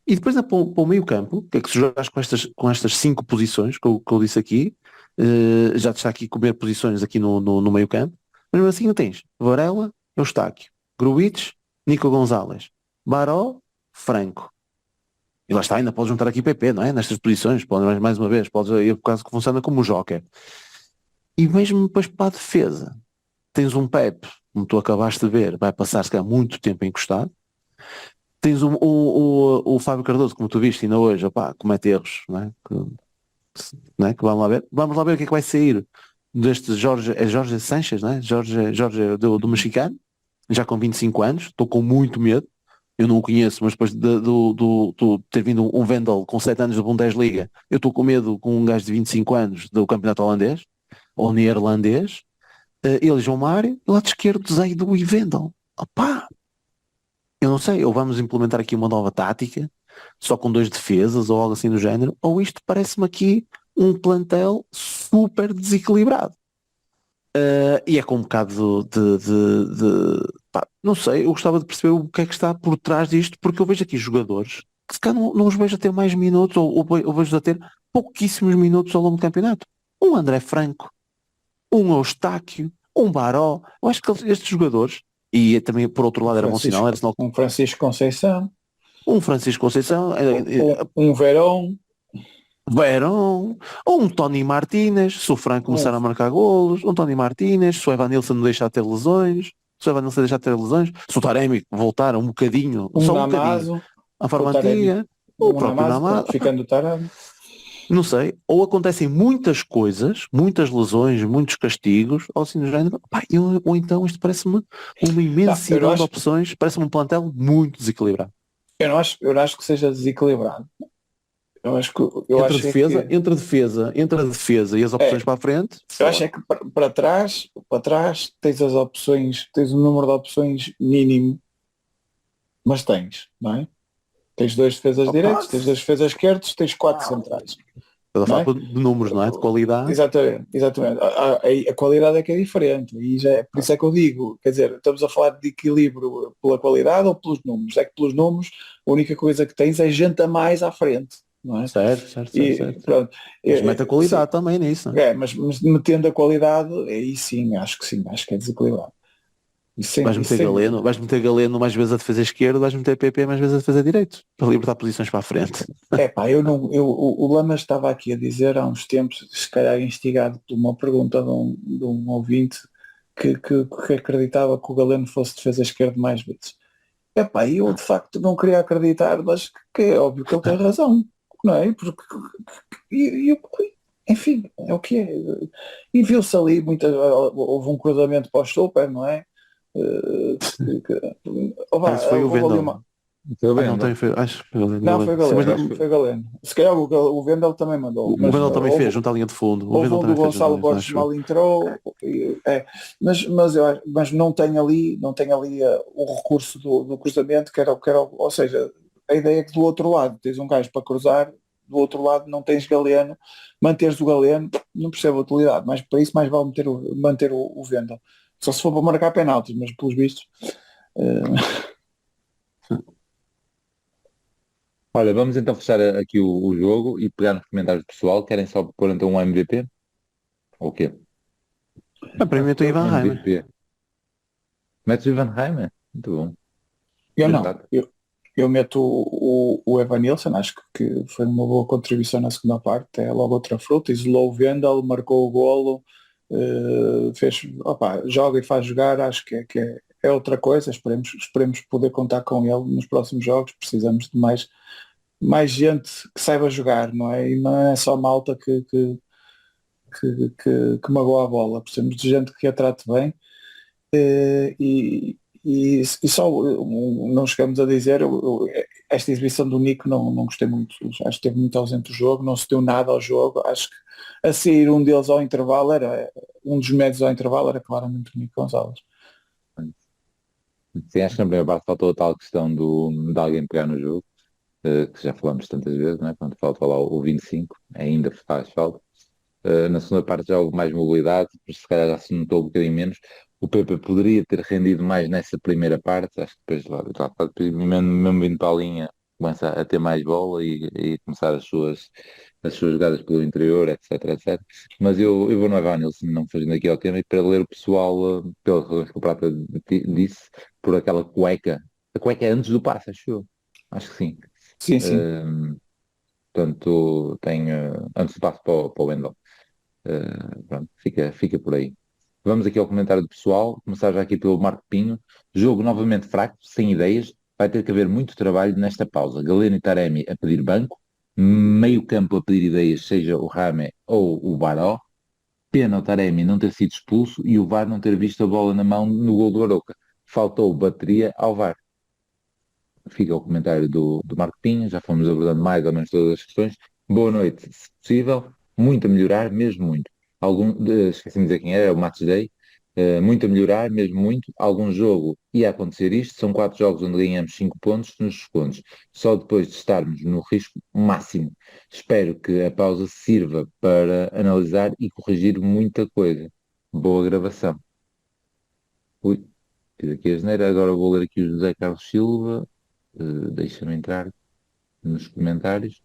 E depois para o meio campo, que é que se jogas com estas 5 posições que eu disse aqui, já te está aqui a comer posições aqui no meio campo, mas mesmo assim não tens Varela, Eustáquio, Gruitch, Nico Gonzalez, Baró, Franco. E lá está, ainda podes juntar aqui PP, não é? Nestas posições, pode, mais uma vez, podes ir quase que funciona como o Joker. E mesmo depois para a defesa, tens um Pepe, como tu acabaste de ver, vai passar se calhar muito tempo encostado. Tens o Fábio Cardoso, como tu viste ainda hoje, opá, comete erros, não é? Não é? Que vamos lá ver. Vamos lá ver o que é que vai sair deste Jorge Sanchez, não é? Jorge do mexicano, já com 25 anos, estou com muito medo. Eu não o conheço, mas depois de ter vindo um Vendel com 7 anos da Bundesliga, eu estou com medo com um gajo de 25 anos do campeonato holandês, ou neerlandês. Ele, João Mário, e lá de esquerdo, Zaidu e Vendel. Opá! Eu não sei, ou vamos implementar aqui uma nova tática, só com 2 defesas, ou algo assim do género, ou isto parece-me aqui um plantel super desequilibrado. E é com um bocado pá, não sei, eu gostava de perceber o que é que está por trás disto, porque eu vejo aqui jogadores que se calhar não os vejo a ter mais minutos, ou vejo a ter pouquíssimos minutos ao longo do campeonato. Um André Franco, um Eustáquio, um Baró, eu acho que estes jogadores, e também por outro lado era bom sinal, era sinal que Um Francisco Conceição, um Francisco Conceição, um Verón, Verão, ou um Tony Martínez, se o Franco começar a marcar golos, um Tony Martínez, se o Evanilson não deixar de ter lesões, se o Evanilson deixar de ter lesões, se o Taremi voltar um bocadinho, um só um bocadinho, Namazo, à forma o Taremi, antiga, o um próprio Namazo, Namaz, ficando o Taremi. não sei, ou acontecem muitas coisas, muitas lesões, muitos castigos, ou assim do género, pá, ou então isto parece-me uma imensidão de opções, parece-me um plantel muito desequilibrado. Eu não acho que seja desequilibrado. Eu acho que Entre a defesa e as opções para a frente. Eu acho é que para trás tens as opções, tens um número de opções mínimo, mas tens, não é? Tens 2 defesas direitos, tens 2 defesas esquerdos, tens 4 centrais. Estás a falar de números, não é? De qualidade. Exatamente. A qualidade é que é diferente. E por isso é que eu digo, quer dizer, estamos a falar de equilíbrio pela qualidade ou pelos números? É que pelos números a única coisa que tens é gente a mais à frente. Não é? Certo. Pronto, mas mete a qualidade também nisso. Mas metendo a qualidade, aí sim, acho que é desequilibrado. Vais meter Galeno mais vezes a defesa esquerda, vais meter PP mais vezes a defesa direito, para libertar posições para a frente. O Lamas estava aqui a dizer há uns tempos, se calhar instigado por uma pergunta de um ouvinte que acreditava que o Galeno fosse defesa esquerda mais vezes. Eu de facto não queria acreditar, mas que é óbvio que ele tem razão. Não é? Porque enfim, é o que é. E viu-se ali houve um cruzamento para o Stopper, não é? Isso foi o Vendel. Acho que foi o Galeno. Se calhar o Vendel também mandou. O Vendel também fez, junto à linha de fundo. O Vendel também Gonçalo Borges mal entrou. Mas não tem ali o recurso do cruzamento, ou seja, a ideia é que do outro lado tens um gajo para cruzar, do outro lado não tens Galeno, manteres o Galeno, não percebo a utilidade, mas para isso mais vale manter o Vendel. Só se for para marcar penaltis, mas pelos vistos. Olha, vamos então fechar aqui o jogo e pegar nos comentários do pessoal. Querem só pôr então um MVP? Ou o quê? Para mim eu estou Ivan Reimer. Metes o Ivan Reimer? Muito bom. Eu não. Eu meto o Evanilson, acho que foi uma boa contribuição na segunda parte, é logo outra fruta, isolou o Vendel, marcou o golo, joga e faz jogar, acho que é outra coisa, esperemos poder contar com ele nos próximos jogos, precisamos de mais gente que saiba jogar, não é? E não é só malta que magoa a bola, precisamos de gente que a trate bem, e só não chegamos a dizer, esta exibição do Nico não gostei muito, acho que esteve muito ausente do jogo, não se deu nada ao jogo, acho que a sair um deles ao intervalo um dos médios ao intervalo era claramente o Nico Gonzalez. Sim, acho que na primeira parte faltou a tal questão de alguém pegar no jogo, que já falamos tantas vezes, não é? Quando falta lá o 25, ainda faz falta. Na segunda parte já houve mais mobilidade, se calhar já se notou um bocadinho menos. O Pepe poderia ter rendido mais nessa primeira parte, acho que depois mesmo vindo para a linha, começa a ter mais bola e começar as as suas jogadas pelo interior, etc, etc. Mas eu vou no Evanilson, não fugindo aqui ao tema, e para ler o pessoal, pelas razões que o Prata disse, por aquela cueca. A cueca é antes do passe, acho eu. Acho que sim. Sim, sim. Uh, Portanto, tem antes do passe para o Wendel. Pronto, fica por aí. Vamos aqui ao comentário do pessoal, começar já aqui pelo Marco Pinho. Jogo novamente fraco, sem ideias, vai ter que haver muito trabalho nesta pausa. Galeno e Taremi a pedir banco, meio campo a pedir ideias, seja o Rame ou o Baró. Pena o Taremi não ter sido expulso e o VAR não ter visto a bola na mão no gol do Arouca. Faltou bateria ao VAR. Fica o comentário do Marco Pinho, já fomos abordando mais ou menos todas as questões. Boa noite, se possível, muito a melhorar, mesmo muito. Esqueci-me de dizer quem era, é o Match Day. Muito a melhorar, mesmo muito. Algum jogo ia acontecer isto. São 4 jogos onde ganhamos 5 pontos nos segundos. Só depois de estarmos no risco máximo. Espero que a pausa sirva para analisar e corrigir muita coisa. Boa gravação. Ui, fiz aqui a asneira. Agora vou ler aqui o José Carlos Silva. Deixa-me entrar nos comentários.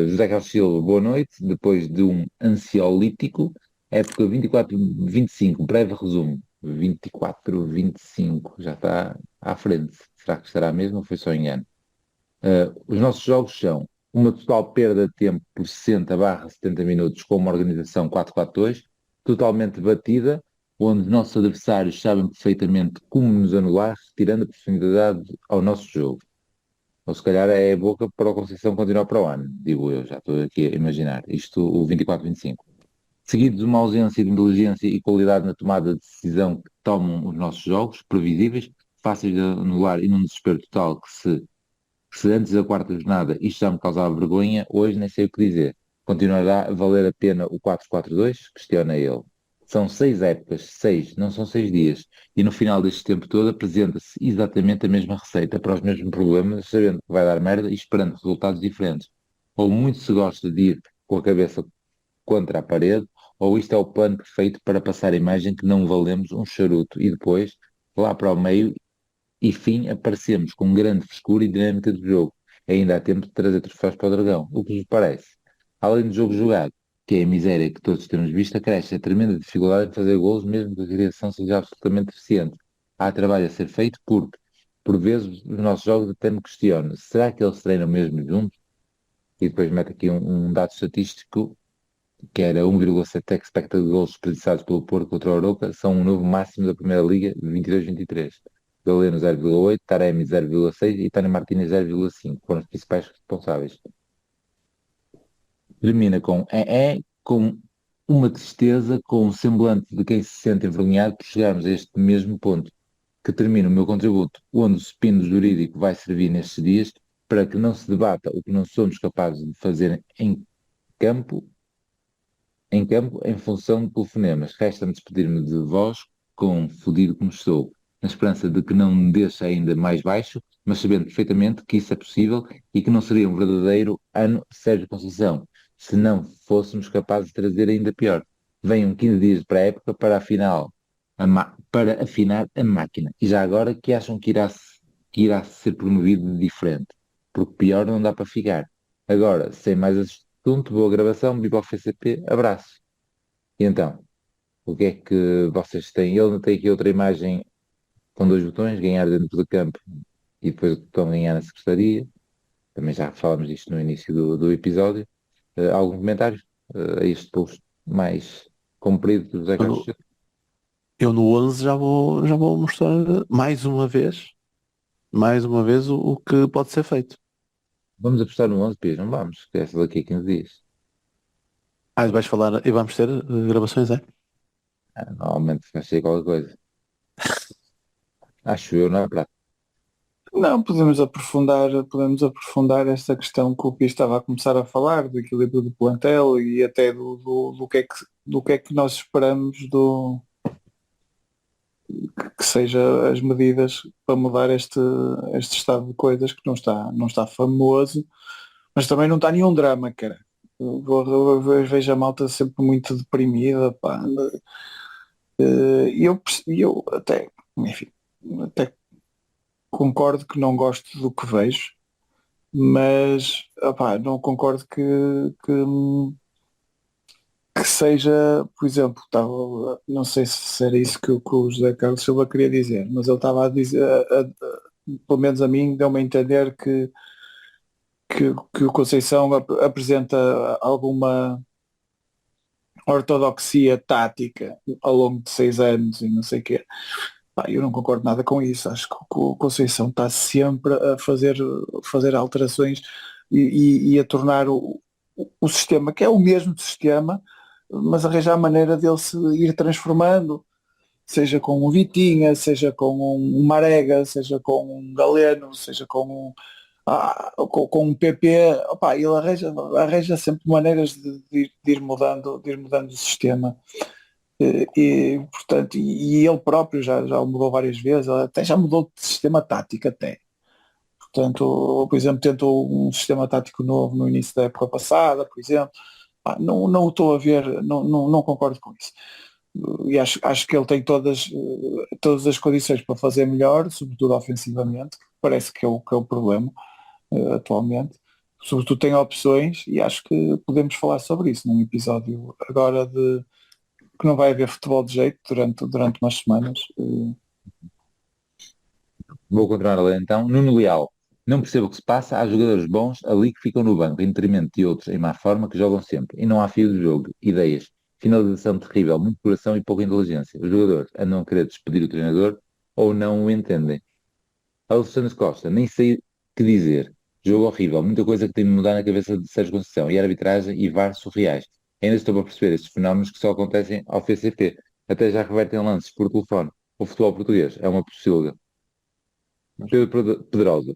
José Carlos Silva, boa noite. Depois de um ansiolítico, época 24-25, breve resumo. 24-25, já está à frente. Será que estará mesmo ou foi só engano? Os nossos jogos são uma total perda de tempo por 60/70 minutos com uma organização 4-4-2, totalmente batida, onde os nossos adversários sabem perfeitamente como nos anular, retirando a profundidade ao nosso jogo. Ou se calhar é a boca para o Conceição continuar para o ano, digo eu, já estou aqui a imaginar. Isto, o 24-25. Seguido de uma ausência de inteligência e qualidade na tomada de decisão que tomam os nossos jogos, previsíveis, fáceis de anular e num desespero total que se antes da quarta jornada isto já me causava vergonha, hoje nem sei o que dizer. Continuará a valer a pena o 4-4-2? Questiona ele. São 6 épocas, 6, não são 6 dias. E no final deste tempo todo apresenta-se exatamente a mesma receita para os mesmos problemas, sabendo que vai dar merda e esperando resultados diferentes. Ou muito se gosta de ir com a cabeça contra a parede, ou isto é o plano perfeito para passar a imagem que não valemos um charuto e depois, lá para o meio, e fim, aparecemos com grande frescura e dinâmica do jogo. Ainda há tempo de trazer troféus para o Dragão. O que vos parece? Além do jogo jogado, que é a miséria que todos temos visto, acresce a tremenda dificuldade em fazer golos, mesmo que a criação seja absolutamente deficiente. Há trabalho a ser feito porque, por vezes, os nossos jogos até me questionam, será que eles treinam mesmo juntos? E depois mete aqui um dado estatístico, que era 1,7 expected gols desperdiçados pelo Porto contra o Arouca, são um novo máximo da Primeira Liga de 22-23. Galeno 0,8, Taremi 0,6 e Tony Martínez 0,5 foram os principais responsáveis. Termina com uma tristeza, com um semblante de quem se sente envergonhado por chegarmos a este mesmo ponto, que termina o meu contributo, onde o supino jurídico vai servir nestes dias para que não se debata o que não somos capazes de fazer campo, em função de telefonemas. Resta-me despedir-me de vós, com fodido como estou, na esperança de que não me deixe ainda mais baixo, mas sabendo perfeitamente que isso é possível e que não seria um verdadeiro ano Sérgio Conceição, se não fôssemos capazes de trazer ainda pior. Venham 15 dias de pré-época para afinar a máquina. E já agora que acham que irá ser promovido de diferente, porque pior não dá para ficar. Agora, sem mais assunto, boa gravação, viva o FCP, abraço. E então, o que é que vocês têm? Ele tem aqui outra imagem com 2 botões, ganhar dentro do campo e depois o botão ganhar na secretaria. Também já falámos disto no início do episódio. Algum comentário a este post mais comprido do José Carlos Eu, Silva? eu no 11 já vou mostrar mais uma vez o que pode ser feito. Vamos apostar no 11, Pires, não vamos, que é essa daqui a 15 dias. Vais falar e vamos ter gravações, é? Normalmente vai ser qualquer coisa. Acho eu, não é prático. Não, podemos aprofundar esta questão que o Pires estava a começar a falar, do equilíbrio do plantel e até do que é que nós esperamos que seja as medidas para mudar este estado de coisas que não está famoso, mas também não está nenhum drama, cara. Eu vejo a malta sempre muito deprimida, pá. E eu até, enfim, até concordo que não gosto do que vejo, mas opá, não concordo que seja, por exemplo, não sei se era isso que o José Carlos Silva queria dizer, mas ele estava a dizer, pelo menos a mim, deu-me a entender que o Conceição apresenta alguma ortodoxia tática ao longo de 6 anos e não sei o quê. Pá, eu não concordo nada com isso. Acho que o Conceição está sempre a fazer alterações e a tornar o sistema, que é o mesmo sistema, mas arranjar a maneira dele se ir transformando, seja com um Vitinha, seja com um Marega, seja com um Galeno, seja com um PP. Opá, ele arranja sempre maneiras de ir mudando o sistema. Portanto, e ele próprio já o mudou várias vezes, ele até já mudou de sistema tático até. Portanto, por exemplo, tentou um sistema tático novo no início da época passada, por exemplo. Pá, não o estou a ver, não concordo com isso. E acho que ele tem todas as condições para fazer melhor, sobretudo ofensivamente, que parece que é o problema atualmente. Sobretudo tem opções e acho que podemos falar sobre isso num episódio agora que não vai haver futebol de jeito durante umas semanas. Vou continuar a ler então. Nuno Leal. Não percebo o que se passa. Há jogadores bons ali que ficam no banco, em detrimento de outros em má forma que jogam sempre. E não há fio de jogo. Ideias. Finalização terrível, muito coração e pouca inteligência. Os jogadores andam a querer despedir o treinador ou não o entendem. Alexandre Costa. Nem sei o que dizer. Jogo horrível. Muita coisa que tem de mudar na cabeça de Sérgio Conceição. E arbitragem e VAR surreais. Ainda estou a perceber estes fenómenos que só acontecem ao FCP. Até já revertem lances por telefone. O futebol português é uma pocilga. Pedro Pedrosa.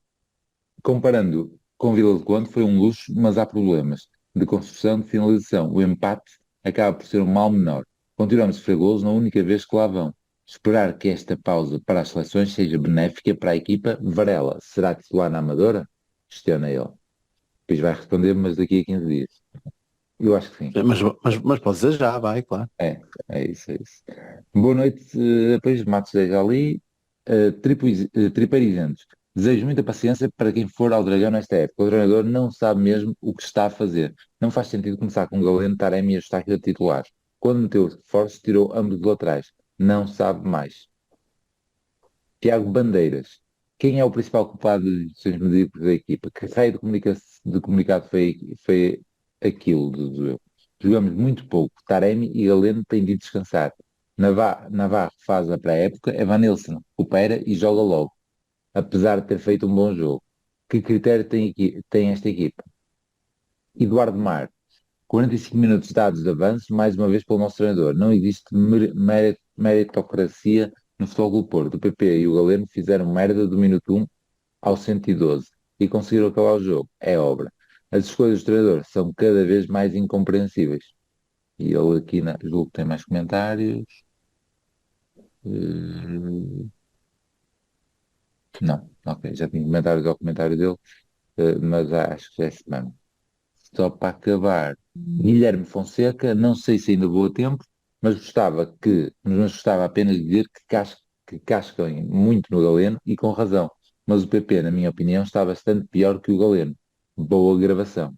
Comparando com Vila de Conde, foi um luxo, mas há problemas de construção, de finalização. O empate acaba por ser um mal menor. Continuamos a sofrer golos na única vez que lá vão. Esperar que esta pausa para as seleções seja benéfica para a equipa. Varela, será titular na Amadora? Questiona ele. Depois vai responder, mas daqui a 15 dias. Eu acho que sim. Mas pode dizer já, vai, claro. É isso, é isso. Boa noite, depois Matos desde ali, triparizantes. Desejo muita paciência para quem for ao Dragão nesta época. O treinador não sabe mesmo o que está a fazer. Não faz sentido começar com Galeno, Taremi e Eustáquio a titulares. Quando meteu os reforços, tirou ambos os laterais. Não sabe mais. Tiago Bandeiras. Quem é o principal culpado das decisões medíocres da equipa? Que raio de comunicado foi aquilo, digo eu? Jogamos muito pouco. Taremi e Galeno têm de descansar. Navarro faz a pré-época. Evanilson recupera e joga logo, apesar de ter feito um bom jogo. Que critério tem esta equipa? Eduardo Mar. 45 minutos dados de avanço, mais uma vez pelo nosso treinador. Não existe meritocracia no Futebol Clube do Porto. O PP e o Galeno fizeram merda do minuto 1 ao 112 e conseguiram acabar o jogo. É obra. As escolhas do treinador são cada vez mais incompreensíveis. E ele aqui julgo que tem mais comentários. Não, ok, já tinha comentários ao comentário dele, mas acho que já é semana. Só para acabar, Guilherme Fonseca, não sei se ainda vou a tempo, mas gostava apenas de dizer que cascam muito no Galeno e com razão. Mas o PP, na minha opinião, está bastante pior que o Galeno. Boa gravação.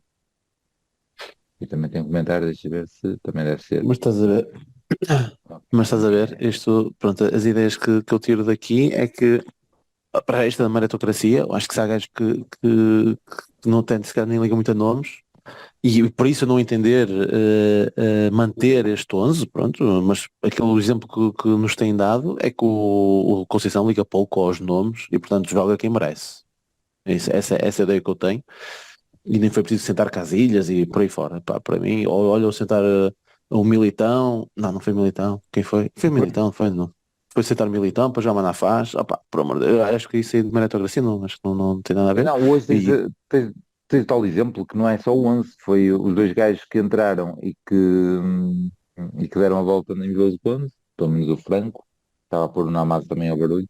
E também tem um comentário, deixa eu ver se também deve ser. Mas estás a ver, mas estás a ver, isto, pronto, as ideias que eu tiro daqui é que para esta da meritocracia, eu acho que se há gajos que não têm, se calhar nem ligam muito a nomes, e por isso eu não entender manter este 11, pronto, mas aquele exemplo que nos têm dado é que o Conceição liga pouco aos nomes e portanto joga quem merece. Essa é a ideia que eu tenho. E nem foi preciso sentar Casilhas e por aí fora. Pá, para mim, olha, eu sentar o Militão, não foi Militão, quem foi? Foi Militão, foi, não. Foi sentar o Militão, depois já Manafaz, opá, por amor de Deus, acho que isso aí de meritocracia não, acho que não tem nada a ver. Não, hoje E, tens tal exemplo que não é só o 11, foi os dois gajos que entraram e que deram a volta em Vila do Conde, pelo menos o Franco, estava a pôr o Namazo também ao barulho,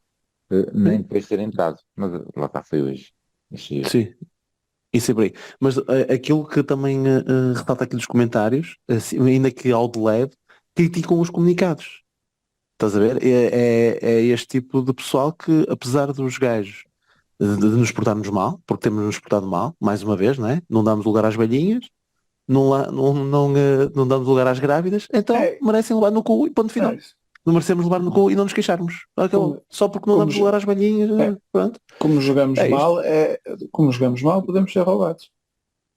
nem depois de ter entrado, mas lá está, foi hoje. Achei eu. sim, isso é por aí. Mas aquilo que também ressalta aqui nos comentários, assim, ainda que ao de leve, criticam os comunicados. Estás a ver? É este tipo de pessoal que, apesar dos gajos de nos portarmos mal, porque temos nos portado mal, mais uma vez, não é? Não damos lugar às velhinhas, não damos lugar às grávidas, então É, merecem levar no cu e ponto é final. isso. Não merecemos levar no cu e não nos queixarmos. Acabou. Como, Só porque não como, damos lugar às velhinhas, é, pronto. como jogamos É isto. mal, como jogamos mal, podemos ser roubados.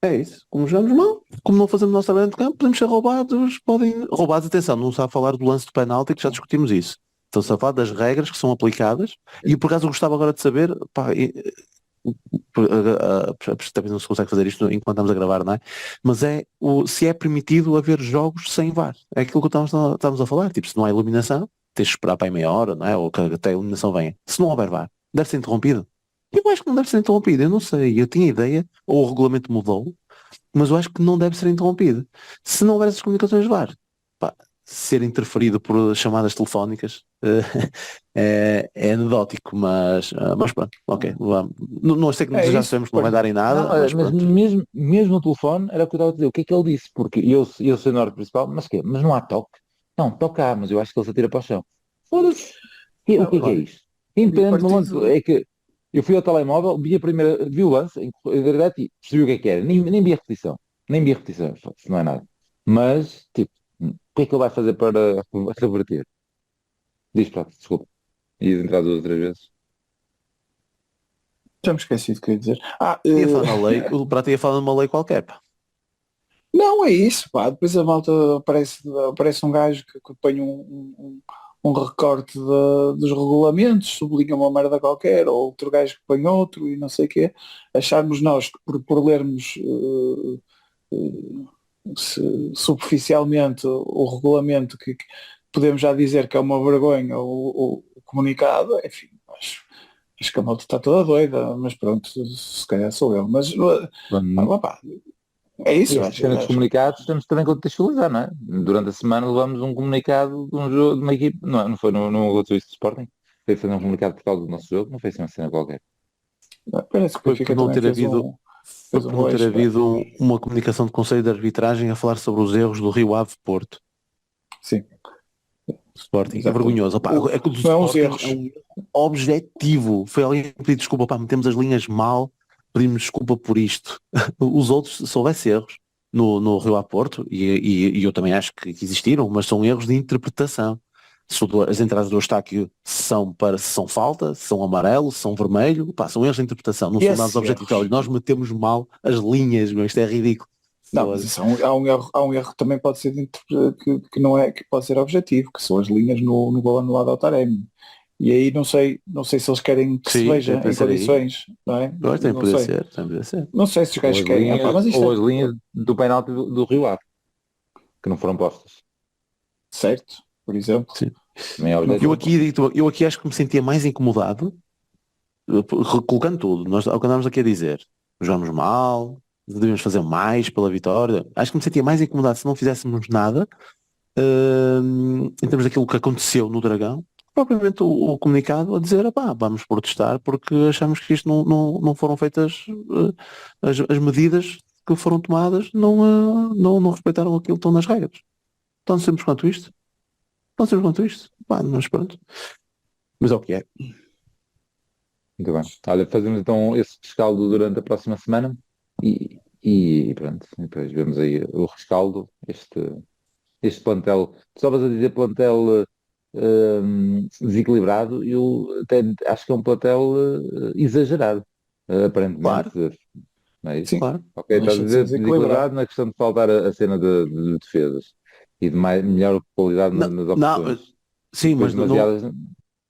É isso. Como jogamos mal, como não fazemos o nosso trabalho de campo, podemos ser roubados, podem. Roubados, atenção, não está a falar do lance de penalti, que já discutimos isso. Estão-se a falar das regras que são aplicadas e por acaso eu gostava agora de saber, pá, também não se consegue fazer isto enquanto estamos a gravar, não é? Mas se é permitido haver jogos sem VAR. É aquilo que estamos a falar. Tipo, se não há iluminação, tens de esperar para aí meia hora, não é? Ou que até a iluminação venha. Se não houver VAR, deve ser interrompido. Eu acho que não deve ser interrompido, eu não sei. Eu tinha ideia, ou o regulamento mudou, mas eu acho que não deve ser interrompido. Se não houver essas comunicações de VAR, pá, ser interferido por chamadas telefónicas é anedótico, mas pronto, ok, vamos. Não sei que É já isso. sabemos que não vai dar em Não, nada, mas mas pronto. mesmo o telefone, era o que eu estava a dizer, o que é que ele disse? Porque eu sou no principal, mas quê? Mas não há toque? Não, toca há, mas eu acho que ele se atira para o chão. Foda-se. O Não, que é Claro. isto? Independente do lance, partido, é que eu fui ao telemóvel, vi o lance, em direto e percebi o que era. Nem vi a repetição. Nem vi a repetição, foda-se, não é nada. Mas, tipo, o que é que ele vai fazer para reverter? Diz, Prato, desculpa. E entrar duas ou três vezes. já me esqueci do que eu ia dizer. Ia falar na lei, o Prato ia falar numa lei qualquer, pá. Não, é isso, pá. Depois a malta aparece um gajo que põe um recorte dos regulamentos, sublinha uma merda qualquer, ou outro gajo que põe outro e não sei o quê. Acharmos nós que por lermos superficialmente o regulamento que podemos já dizer que é uma vergonha o comunicado, enfim, acho que a malta está toda doida, mas pronto, se calhar sou eu. Mas opá, é E isso, esta cena dos comunicados temos também que contextualizar, não é? Durante a semana levamos um comunicado de um jogo, de uma equipe, não foi no outro isso de Sporting, foi fazer um comunicado por causa do nosso jogo, não foi assim uma cena qualquer. parece que o Foi por Benfica não também ter havido, foi fez por um não ter hoje, pá. havido uma comunicação de conselho de arbitragem a falar sobre os erros do Rio Ave Porto. Sim, Sporting. É exatamente. vergonhoso. Opá, é que o do Não é uns Sporting é erros. um objetivo. Foi alguém pedir desculpa, pá, metemos as linhas mal, pedimos desculpa por isto. Os outros, se houvesse erros no Rio Ave Porto, e eu também acho que existiram, mas são erros de interpretação. As entradas do Eustáquio se são falta, se são amarelo, se são vermelho, pá, são erros de interpretação, não E são dados esses objetivos. erros? Olha, nós metemos mal as linhas, meu, isto é ridículo. Não, mas isso há um erro que também pode ser que não é, que pode ser objetivo, que são as linhas no gol anulado ao Taremi. E aí não sei se eles querem que se Sim, tem veja que em ser aí. condições, não é? Pois, tem que Não poder sei. ser, tem que poder ser. Não sei se os Ou gajos as querem. Epá, linhas, mas isto ou é as linhas do penalti do Rio Ave, que não foram postas. certo, por exemplo. Sim. Também é Não Eu objetivo. foi. aqui, eu aqui acho que me sentia mais incomodado, colocando tudo, nós, ao que andamos aqui a dizer, jogamos mal, devíamos fazer mais pela vitória, acho que me sentia mais incomodado se não fizéssemos nada, em termos daquilo que aconteceu no Dragão, propriamente o comunicado a dizer, pá, vamos protestar porque achamos que isto não foram feitas, as medidas que foram tomadas não respeitaram aquilo que estão nas regras. Tão simples quanto isto. Tão simples quanto isto. Pá, mas pronto. Mas é o que é. Muito bem. Olha, fazemos então esse rescaldo durante a próxima semana e pronto. E depois vemos aí o rescaldo, este plantel. Tu estavas a dizer plantel desequilibrado, eu até acho que é um plantel exagerado, aparentemente. Claro, Não é isso? Sim, claro. Ok, não estás a deixa de ser dizer desequilibrado. desequilibrado na questão de faltar a cena de defesas e de melhor qualidade Não, nas não, opções. E sim, depois mas não, demasiadas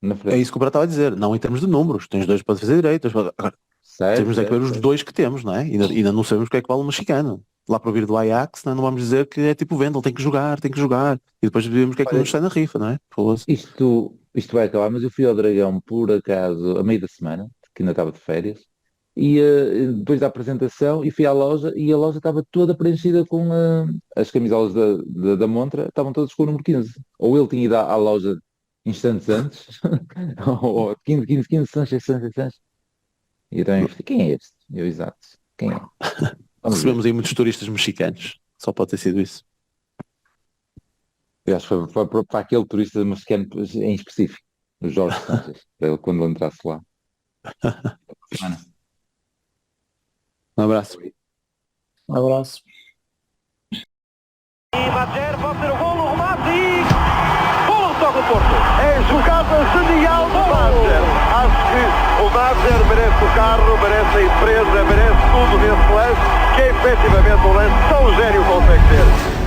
na é frente. isso que o Brata estava a dizer. Não em termos de números. Tens dois para defesa direita. Agora, Certo, temos é que ver certo, os certo. dois que temos, não é? Ainda não sabemos o que é que vale o mexicano. Lá para vir do Ajax, não vamos dizer que é tipo Vendel, tem que jogar, tem que jogar. E depois vemos o que é que Olha, nos sai na rifa, não é? Foda-se. isto vai acabar, mas eu fui ao Dragão por acaso a meio da semana, que ainda estava de férias, e depois da apresentação e fui à loja e a loja estava toda preenchida com as camisolas da Montra, estavam todas com o número 15. Ou ele tinha ido à loja instantes antes, ou 15, 15, 15, Sanches, Sanches, Sanches. E eu também falei, quem é este? Eu, exato, quem é? Vamos ver. Recebemos aí muitos turistas mexicanos. Só pode ter sido isso. Eu acho que foi para aquele turista mexicano em específico, o Jorge Sanches, para ele quando ele entrasse lá. Um abraço. Um abraço. E Madjer pode ter o golo, o remate e... Golo toca o Porto. É jogada genial do Madjer. Acho que o Madjer merece o carro, merece a empresa, merece tudo nesse lance, que é efetivamente um lance tão gênio consegue ter.